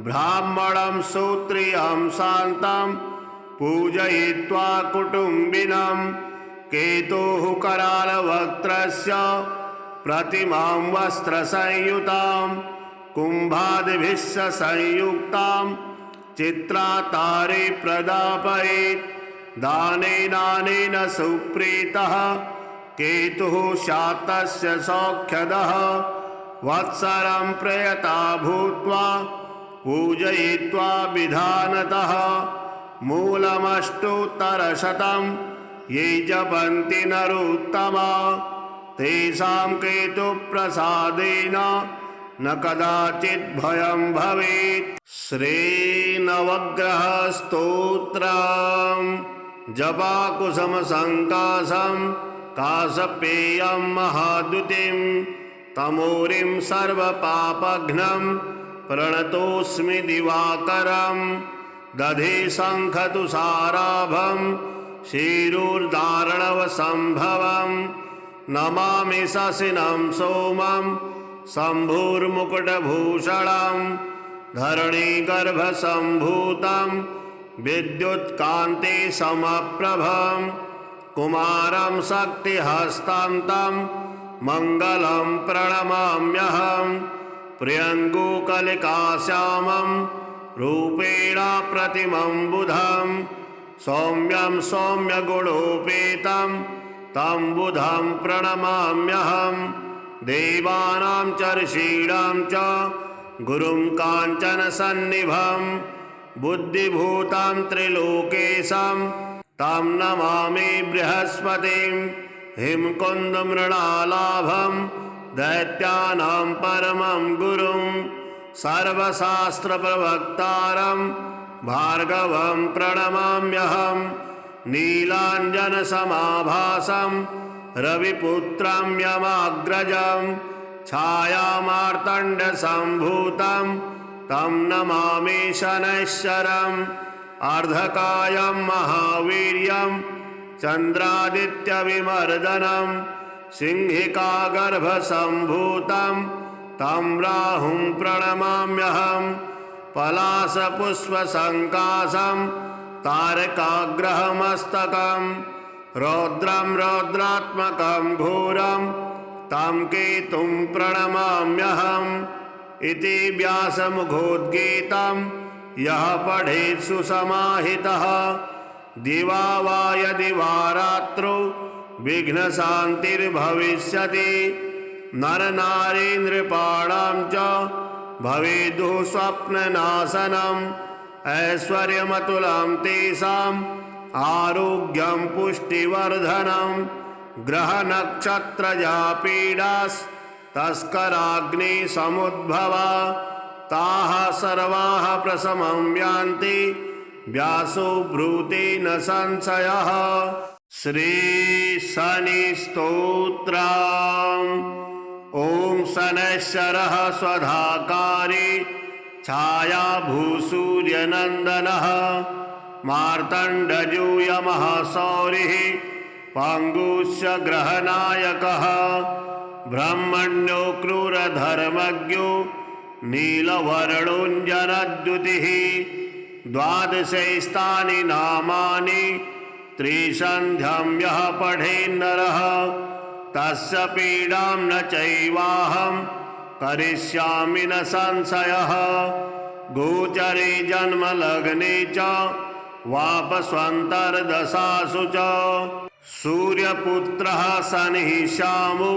ब्राह्मणं श्रोत्रियं शान्तं पूजयित्वा कुटुम्बिनं केतुः करालवक्त्रस्य प्रतिमां वस्त्रसंयुतां कुम्भादिभिः संयुक्तां चित्रातारे प्रदापयेत् दानेनानेन सुप्रीतः केतुः शातस्य सौख्यदः वत्सरं प्रयता भूत्वा पूजयित्वा विधानतः मूलमष्टोत्तरशतं ये जपन्ति नरोत्तमा तेषां केतुप्रसादेन न कदाचित् भयं भवेत्। श्रीनवग्रहस्तोत्रम् जपाकुसुमसङ्काशं काशपेयं महाद्युतिं तमोरिं सर्वपापघ्नं प्रणतोऽस्मि दिवाकरं दधे शङ्खतुषाराभं शिरोर्धारणवसम्भवं नमामि शशिनं सोमं शम्भुर्मुकुटभूषणं धरणीगर्भसम्भूतं विद्युत्कान्ति समप्रभं कुमारं शक्तिहस्तान्तं मङ्गलं प्रणमाम्यहं प्रियङ्गुकलिकाश्यामं रूपेण प्रतिमं बुधं सौम्यं सौम्यगुणोपेतं तं बुधं प्रणमाम्यहं देवानां च ऋषीणां च गुरुं काञ्चनसन्निभं बुद्धिभूतं त्रिलोकेशं तं नमामि बृहस्पतिं हिमकुन्दमृणालाभं दैत्यानां परमं गुरुं सर्वशास्त्रप्रवक्तारं भार्गवं प्रणमाम्यहं नीलाञ्जनसमाभासं रविपुत्रं यमाग्रजं छायामार्तण्डसम्भूतं तं नमामि शनैश्चरम् अर्धकायं महावीर्यं चन्द्रादित्यविमर्दनं सिंहिकागर्भसम्भूतं तं राहुं प्रणमाम्यहं पलाशपुष्पसङ्काशं तारकाग्रहमस्तकं रौद्रं रौद्रात्मकं घोरं तं केतुं प्रणमाम्यहम् इति व्यासमुखोद्गीतं यः पठेत् सुसमाहितः दिवा वा यदि वा रात्रौ विघ्नशान्तिर्भविष्यति नरनारीन्द्रपाणां च भवेद्दुः स्वप्ननाशनम् ऐश्वर्यमतुलं तेषाम् आरोग्यं पुष्टिवर्धनं ग्रहनक्षत्रजापीडास्तस्कराग्निसमुद्भवा ताः सर्वाः प्रशमं यान्ति व्यासो ब्रूते न संशयः। श्रीशनिस्तोत्रम् ॐ शनैश्चरः स्वधाकारी छायाभूसूर्यनन्दनः मार्तण्डयूयमः सौरिः पाङ्गुस्य ग्रहनायकः ब्रह्मण्यो क्रूरधर्मज्ञो नीलवर्णोऽञ्जनद्युतिः द्वादशैस्तानि नामानि त्रिसन्ध्यं यः पठेन्नरः तस्य पीडां न चैवाहं करिष्यामि न संशयः। गोचरे जन्मलग्ने च वापस्वन्तर्दशासु च सूर्यपुत्रः शनिः श्यामो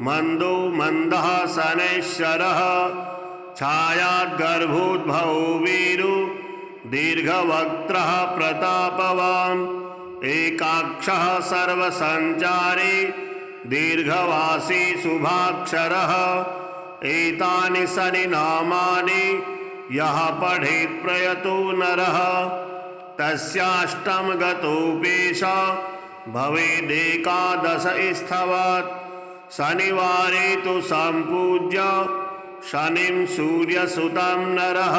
मन्दो मन्दः शनैश्चरः छायाद्गर्भोद्भवो वीरो दीर्घवक्त्रः प्रतापवान् एकाक्षः सर्वसञ्चारी दीर्घवासी शुभाक्षरः। एतानि शनि नामानि यः पठेत् प्रयतो नरः तस्याष्टम गतोपेश भवेदेकादशस्थवत्। शनिवारे तु सम्पूज्य शनिं सूर्यसुतं नरः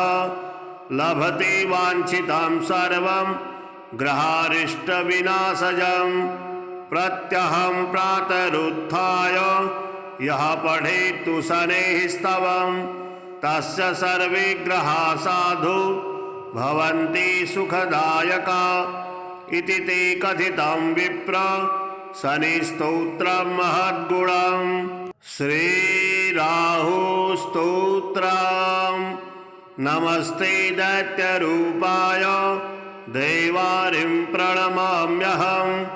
लभते वाञ्छितं सर्वं ग्रहारिष्टविनाशजम्। प्रत्यहं प्रातरुत्थाय यः पठेत् शनेः स्तवं तस्य सर्वे ग्रहा साधु भवन्ति सुखदायका इति ते कथितं विप्र शनिस्तोत्रं महद्गुणम्। श्रीराहुस्तोत्रम्। नमस्ते दैत्यरूपाय देवारिं प्रणमाम्यहम्।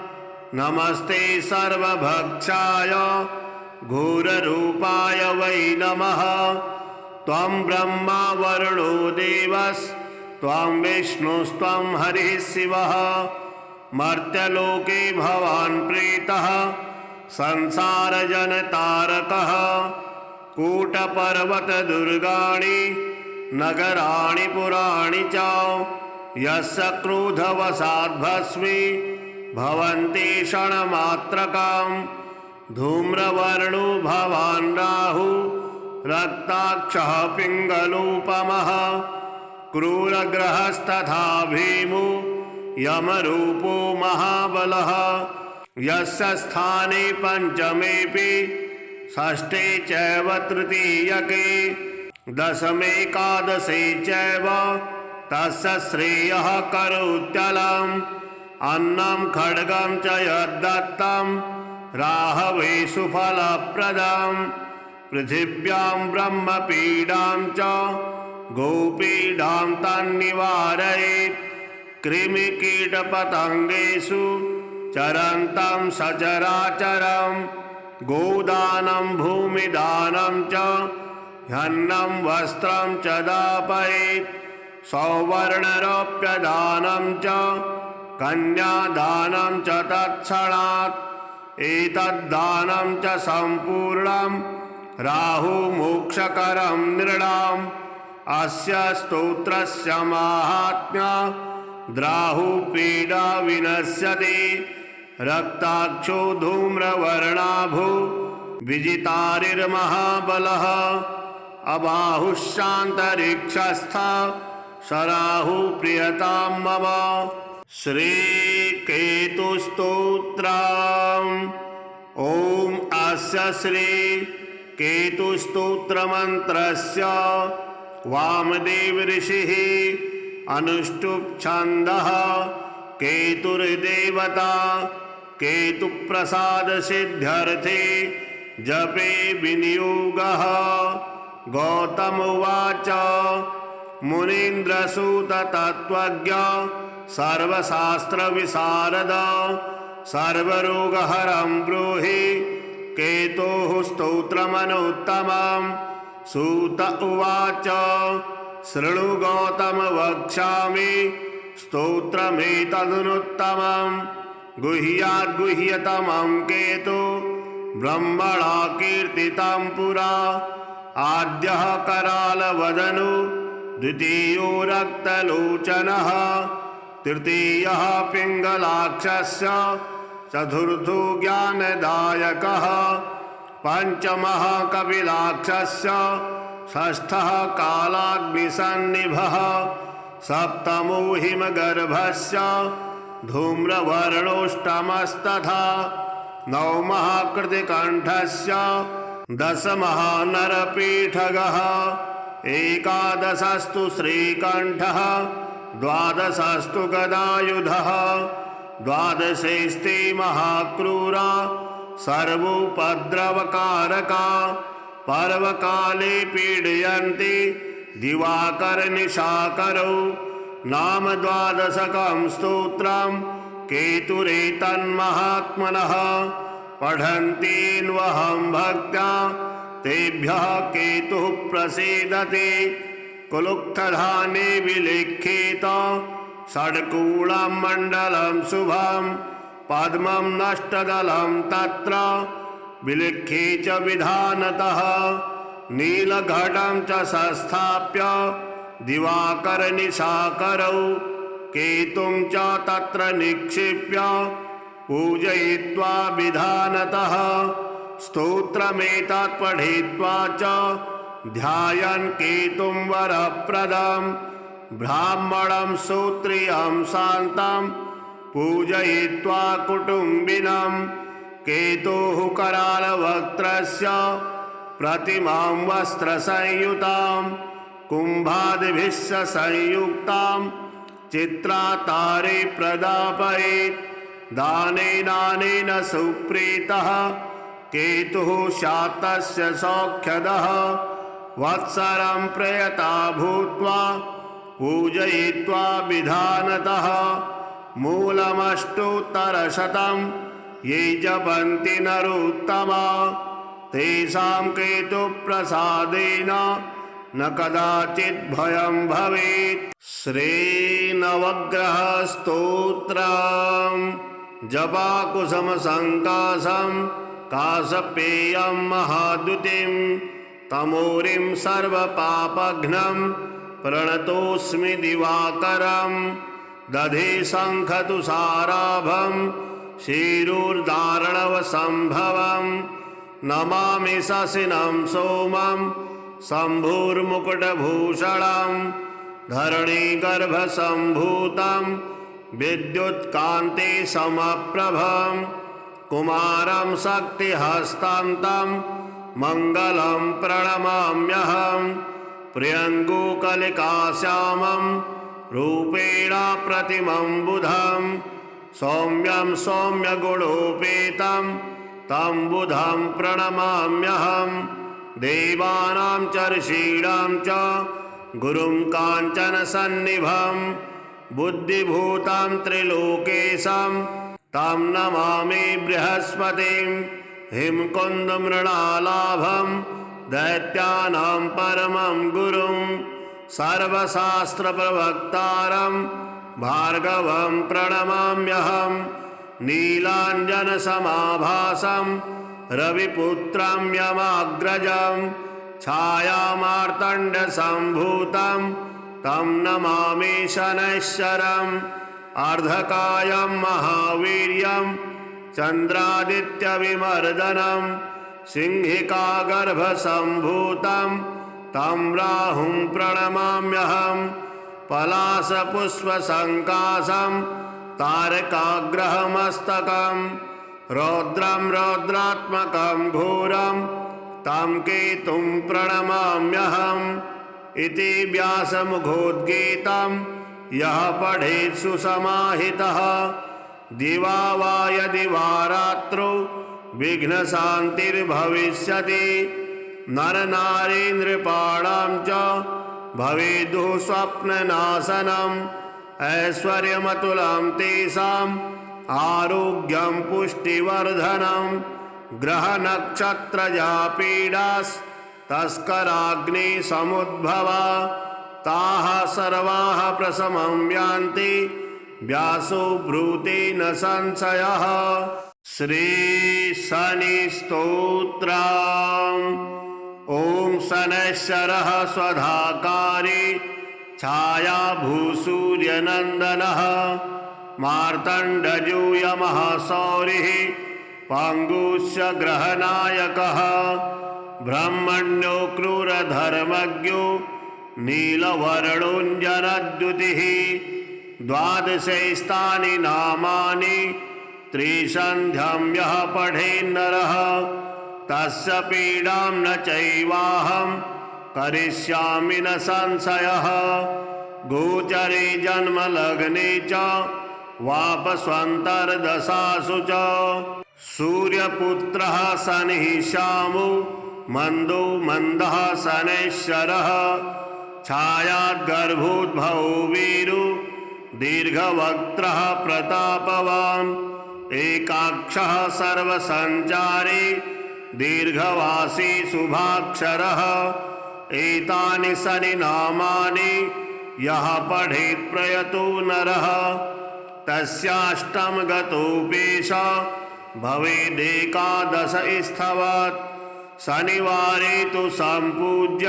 नमस्ते सर्वभक्षाय घोररूपाय वै नमः। त्वं ब्रह्मा वरुणो देवस्त्वं विष्णुस्त्वं हरिः शिवः। मर्त्यलोके भवान् प्रीतः संसारजनतारकः। कूटपर्वतदुर्गाणि नगराणि पुराणि च यस्य क्रोधवशाद्भस्मी भवन्ति क्षणमात्रकाम्। धूम्रवर्णो भवान् राहु रक्ताक्षः पिङ्गलोपमः। क्रूरग्रहस्तथा भीमो यमरूपो महाबलः। यस्य स्थाने पञ्चमेऽपि षष्ठे चैव तृतीयके दशमेकादशे चैव तस्य श्रेयः करोत्यलम्। अन्नं खड्गं च यद्दत्तं राहवे सुफलप्रदम्। पृथिव्यां ब्रह्मपीडां च गोपीडां तन्निवारयेत्। कृमिकीटपतङ्गेषु चरन्तं सचराचरं। गोदानं भूमिदानं च ह्यन्नं वस्त्रं च दापयेत्। सौवर्णरौप्यदानं च कन्यादानं च तत्क्षणात्। एतद्दानं च सम्पूर्णं राहुमोक्षकरं नृणाम्। अस्य स्तोत्रस्य माहात्म्यं द्राहुपीडा विनश्यति। रक्ताक्षो धूम्रवर्णाभो विजितारिर्महाबलः। अबाहुश्चान्तरिक्षस्था सराहु प्रियतां मम। श्रीकेतुस्तोत्रम्। ॐ अस्य श्रीकेतुस्तोत्रमन्त्रस्य वामदेव ऋषिः अनुष्टुप् छन्दः। केतुर्देवता केतुप्रसादसिद्ध्यर्थे जपे विनियोगः। गौतम उवाच मुनीन्द्रसूत तत्त्वज्ञ सर्वशास्त्रविशारद सर्वरोगहरं ब्रूहि केतोः स्तोत्रमनुत्तमम्। सूत उवाच शृणु गौतम वक्ष्यामि स्तोत्रमेतदनुत्तमम्। गुह्याद्गुह्यतमं केतु ब्रह्मणा कीर्तितं पुरा। आद्यः करालवदनो द्वितीयो रक्तलोचनः तृतीयः पिङ्गलाक्षस्य चतुर्थो ज्ञानदायकः पञ्चमः कपिलाक्षस्य षष्ठः कालाग्निसन्निभः सप्तमो हिमगर्भस्य धूम्रवर्णोष्टमस्तथा नवमः कृतिकण्ठस्य दशमः नरपीठगः एकादशस्तु श्रीकण्ठः द्वादशस्तु गदायुधः द्वादशेस्ते महाक्रूरा सर्वोपद्रवकारका पर्वकाले पीडयन्ति दिवाकरनिशाकरौ नाम द्वादशकं स्तोत्रं केतुरेतन्महात्मनः पठन्तीन्वहं भक्त्या तेभ्यः केतुः प्रसीदति कुलुक्थधाने विलिख्येत षड्कूलं मण्डलं शुभं पद्मं नष्टदलं तत्र विलिख्ये च विधानतः नीलघटं च संस्थाप्य दिवाकरनिशाकरौ केतुं च तत्र निक्षिप्य पूजयित्वा विधानतः स्तोत्रमेतत् पठित्वा च ध्यायन् केतुं वरप्रदं ब्राह्मणं श्रोत्रियं शान्तं पूजयित्वा कुटुम्बिनं केतुः करालवक्त्रस्य प्रतिमां वस्त्रसंयुतां कुम्भादिभिः संयुक्तां चित्रातारे प्रदापयेत् दानेनानेन सुप्रीतः केतुः शातस्य सौख्यदः वत्सरं प्रयता भूत्वा पूजयित्वा विधानतः मूलमष्टोत्तरशतं ये जपन्ति नरोत्तमा तेषां केतुप्रसादेन न कदाचित् भयं भवेत्। श्रीनवग्रहस्तोत्रम् जपाकुसुमसङ्काशं काशपेयं महाद्युतिं तमोरिं सर्वपापघ्नं प्रणतोऽस्मि दिवाकरं दधे शङ्खतुषाराभं शिरोर्धारणवसम्भवं नमामि शशिनं सोमं शम्भुर्मुकुटभूषणं धरणीगर्भसम्भूतं विद्युत्कान्ति समप्रभं कुमारं शक्तिहस्तं तं मङ्गलं प्रणमाम्यहं प्रियङ्गुकलिकाश्यामं रूपेण प्रतिमं बुधं सौम्यं सौम्यगुणोपेतं तं बुधं प्रणमाम्यहं देवानां च ऋषीणां च गुरुं काञ्चनसन्निभं बुद्धिभूतं त्रिलोकेशं तं नमामि बृहस्पतिं हिमकुन्दमृणालाभं दैत्यानां परमं गुरुं सर्वशास्त्रप्रवक्तारं भार्गवं प्रणमाम्यहं नीलाञ्जनसमाभासं रविपुत्रं यमाग्रजं छायामार्तण्डसम्भूतं तं नमामि शनैश्चरम् अर्धकायं महावीर्यं चन्द्रादित्यविमर्दनं सिंहिकागर्भसम्भूतं तं राहुं प्रणमाम्यहं पलाशपुष्पसङ्काशं तारकाग्रहमस्तकं रौद्रं रौद्रात्मकं घोरं तं केतुं प्रणमाम्यहम् इति व्यासमुखोद्गीतं यः पठेत् सुसमाहितः दिवा वा यदि वा रात्रौ विघ्नशान्तिर्भविष्यति नरनारीन्द्रपाणां च भवेद्दुः स्वप्ननाशनम् ऐश्वर्यमतुलं तेषाम् आरोग्यं पुष्टिवर्धनं ग्रहनक्षत्रजा पीडास्तस्कराग्निसमुद्भवा ताः सर्वाः प्रशमं यान्ति व्यासो ब्रूते न संशयः। श्रीशनिस्तोत्रम् ॐ शनैश्चरः स्वधाकारी छायाभूसूर्यनन्दनः मार्तण्डजूयमः सौरिः पाङ्गुस्य ग्रहनायकः ब्रह्मण्यो क्रूरधर्मज्ञो नीलवर्णोऽञ्जनद्युतिः द्वादशैस्तानि नामानि त्रिसन्ध्यं यः पठेन्नरः तस्य पीडां न चैवाहं करिष्यामि न संशयः। गोचरे जन्मलग्ने च वापस्वन्तर्दशासु च सूर्यपुत्रः शनिः श्यामो मन्दो मन्दः शनैश्चरः छायाद्गर्भोद्भवो वीरो दीर्घवक्त्रः प्रतापवान् एकाक्षः सर्वसञ्चारी दीर्घवासी शुभाक्षरः एतानि शनिनामानि यः पठेत् प्रयतो नरः तस्याष्टमगतोपेश भवेदेकादशस्थवत् शनिवारे तु सम्पूज्य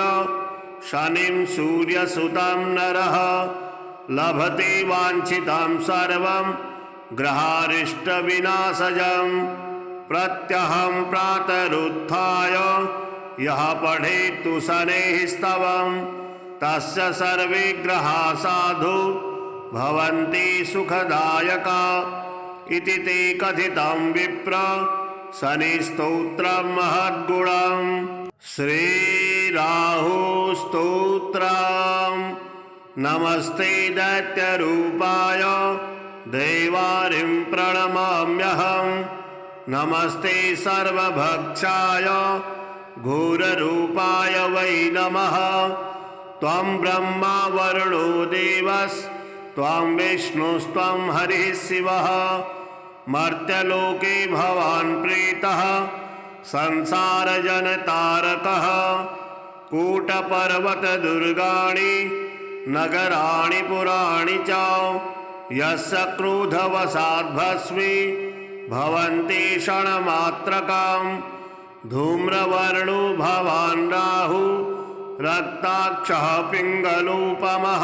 शनिं सूर्यसुतं नरः लभते वाञ्छितं सर्वं ग्रहारिष्टविनाशजम् प्रत्यहं प्रातरुत्थाय यः पठेत्तु शनेः स्तवं तस्य सर्वे ग्रहाः साधु भवन्ति सुखदायका इति ते कथितं विप्र शनिस्तोत्रं महद्गुणम्। श्रीराहुस्तोत्रम्। नमस्ते दैत्यरूपाय देवारिं प्रणमाम्यहम्। नमस्ते सर्वभक्षाय घोररूपाय वै नमः। त्वं ब्रह्मा वरुणो देवस्त्वं विष्णुस्त्वं हरिः शिवः। मर्त्यलोके भवान् प्रीतः संसारजनतारकः। कूटपर्वतदुर्गाणि नगराणि पुराणि च यस्य क्रोधवशाद्भस्मी भवन्ति क्षणमात्रकाम्। धूम्रवर्णो भवान् राहु रक्ताक्षः पिङ्गलोपमः।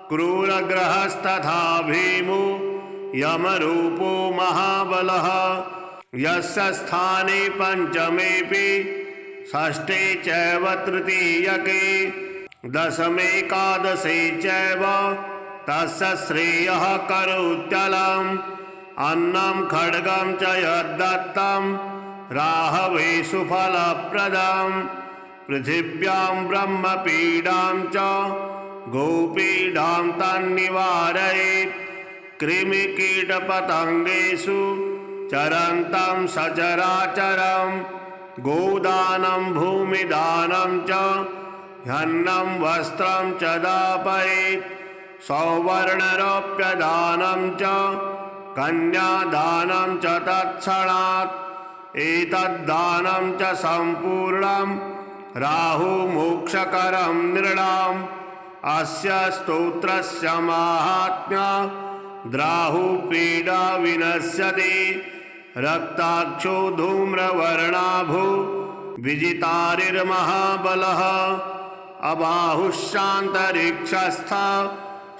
क्रूरग्रहस्तथा भीमो यमरूपो महाबलः। यस्य स्थाने पञ्चमेऽपि षष्ठे चैव तृतीयके दशमेकादशे चैव तस्य श्रेयः करोत्यलम्। अन्नं खड्गं च यद्दत्तं राहवे सुफलप्रदम्। पृथिव्यां ब्रह्मपीडां च गोपीडां तन्निवारयेत्। कृमिकीटपतङ्गेषु चरन्तं सचराचरं। गोदानं भूमिदानं च ह्यन्नं वस्त्रं च दापयेत्। सौवर्णरौप्यदानं च कन्यादानं च तत्क्षणात्। एतद्दानं च सम्पूर्णं राहुमोक्षकरं नृणाम्। अस्य स्तोत्रस्य माहात्म्य द्राहुपीडा विनश्यति। रक्ताक्षो धूम्रवर्णाभो विजितारिर्महाबलः। अबाहुश्चान्तरिक्षस्था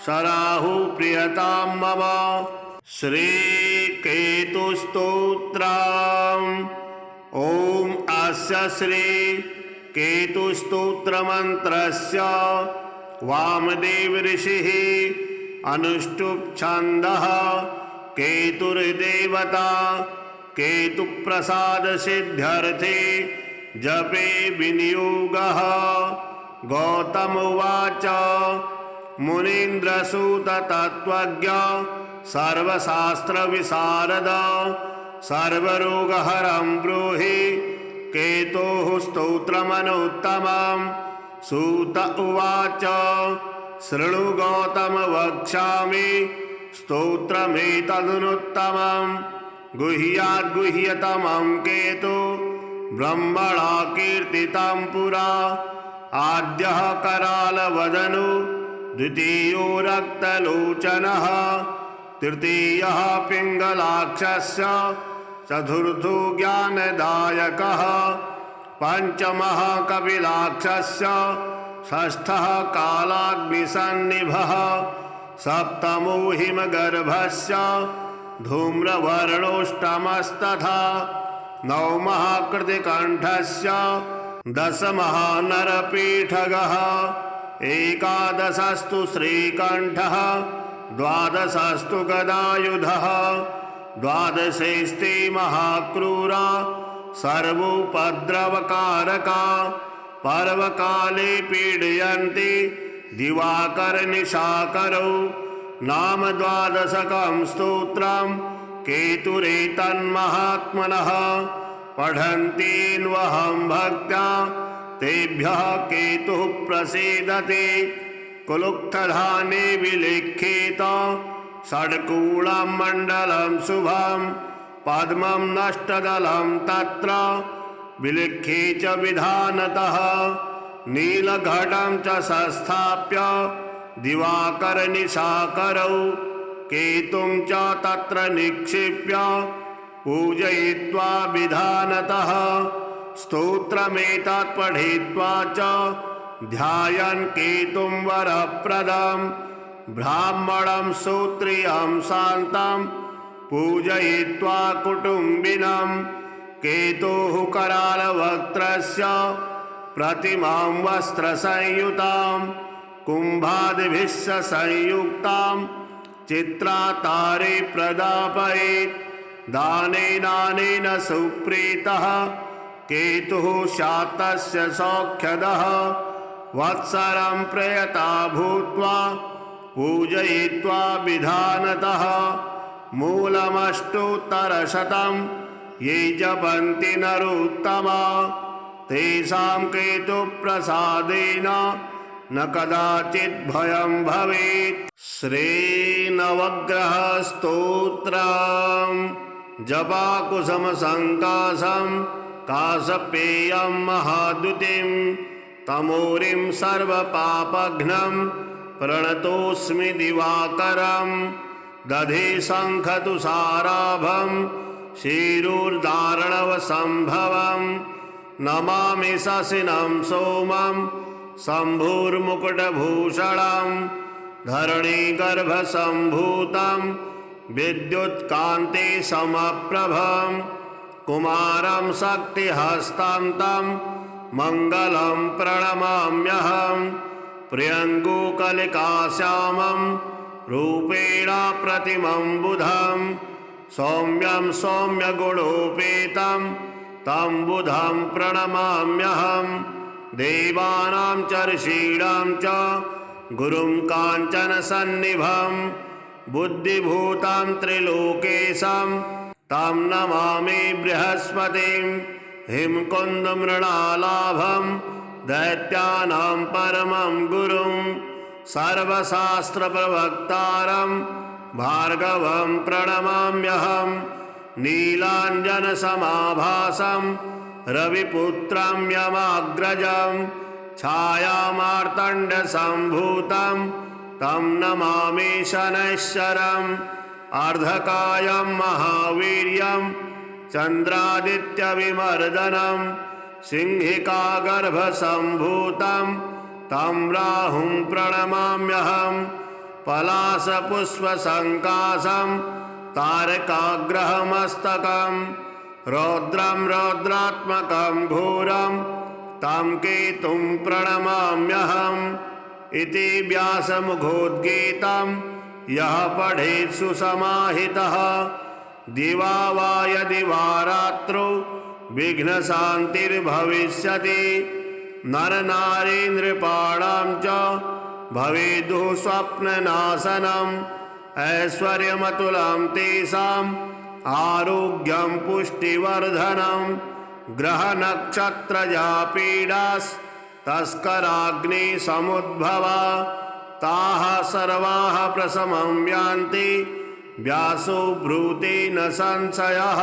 सराहु प्रियतां मम। श्रीकेतुस्तोत्रम्। ॐ अस्य श्री केतुस्तोत्रमन्त्रस्य वामदेव ऋषिः अनुष्टुप् छन्दः। केतुर्देवता केतुप्रसादसिद्ध्यर्थे जपे विनियोगः। गौतम उवाच मुनीन्द्रसूत तत्त्वज्ञ सर्वशास्त्रविशारद सर्वरोगहरं ब्रूहि केतोः स्तोत्रमनुत्तमम्। सूत उवाच शृणु गौतम वक्ष्यामि स्तोत्रमेतदनुत्तमम्। गुह्याद्गुह्यतमं केतु ब्रह्मणा कीर्तितं पुरा। आद्यः करालवदनो द्वितीयो रक्तलोचनः तृतीयः पिङ्गलाक्षस्य चतुर्थो ज्ञानदायकः पञ्चमः कपिलाक्षस्य षष्ठः कालाग्निसन्निभः सप्तमो हिमगर्भस्य धूम्रवर्णोऽष्टमस्तथा नवमः कृतिकण्ठस्य दशमः नरपीठगः एकादशस्तु श्रीकण्ठः द्वादशस्तु गदायुधः द्वादशेस्ते महाक्रूरा सर्वोपद्रवकारका पर्वकाले पीडयन्ति दिवाकरनिशाकरौ नाम द्वादशकं स्तोत्रं केतुरेतन्महात्मनः पठन्तीन्वहं भक्त्या तेभ्यः केतुः प्रसीदति कुलुक्थधाने विलिख्येत षड्कूलं मण्डलं शुभं पद्मं नष्टदलं तत्र विलिख्ये च विधानतः नीलघटं च संस्थाप्य दिवाकरनिशाकरौ केतुं च तत्र निक्षिप्य पूजयित्वा विधानतः स्तोत्रमेतत् पठित्वा च ध्यायन् केतुं वरप्रदं ब्राह्मणं श्रोत्रियं शान्तं पूजयित्वा कुटुम्बिनं केतुः करालवक्त्रस्य प्रतिमां वस्त्रसंयुतां कुम्भादिभिः संयुक्तां चित्रातारे प्रदापयेत् दानेनानेन सुप्रीतः केतुः शातस्य सौख्यदः वत्सरं प्रयता भूत्वा पूजयित्वा विधानतः मूलमष्टोत्तरशतं ये जपन्ति नरोत्तमा तेषां केतुप्रसादेन न कदाचित् भयं भवेत्। श्रीनवग्रहस्तोत्रम् जपाकुसुमसङ्काशं काशपेयं महाद्युतिं तमोरिं सर्वपापघ्नं प्रणतोऽस्मि दिवाकरं दधे शङ्खतुषाराभं शिरोर्धारणवसम्भवं नमामि शशिनं सोमं शम्भुर्मुकुटभूषणं धरणीगर्भसम्भूतं विद्युत्कान्ते समप्रभं कुमारं शक्तिहस्तं तं मङ्गलं प्रणमाम्यहं प्रियङ्गुकलिकाश्यामं रूपेण प्रतिमं बुधं सौम्यं सौम्यगुणोपेतं तं बुधं प्रणमाम्यहं देवानां च ऋषीणां च गुरुं काञ्चनसन्निभं बुद्धिभूतं त्रिलोकेशं तं नमामि बृहस्पतिं हिमकुन्दमृणालाभं दैत्यानां परमं गुरुं सर्वशास्त्रप्रवक्तारं भार्गवं प्रणमाम्यहं नीलाञ्जनसमाभासं रविपुत्रं यमाग्रजं छायामार्तण्डसम्भूतं तं नमामि शनैश्चरम् अर्धकायं महावीर्यं चन्द्रादित्यविमर्दनं सिंहिकागर्भसम्भूतं तं राहुं प्रणमाम्यहं पलाशपुष्पसङ्काशं तारकाग्रहमस्तकं रौद्रं रौद्रात्मकं घोरं तं केतुं प्रणमाम्यहम् इति व्यासमुखोद्गीतं यः पठेत् सुसमाहितः दिवा वा यदि वा रात्रौ विघ्नशान्तिर्भविष्यति नरनारीन्द्रपाणां च भवेद्युः स्वप्ननाशनम् ऐश्वर्यमतुलं तेषाम् आरोग्यं पुष्टिवर्धनं ग्रहनक्षत्रजा पीडास्तस्कराग्निसमुद्भवा ताः सर्वाः प्रशमं यान्ति व्यासो ब्रूते न संशयः।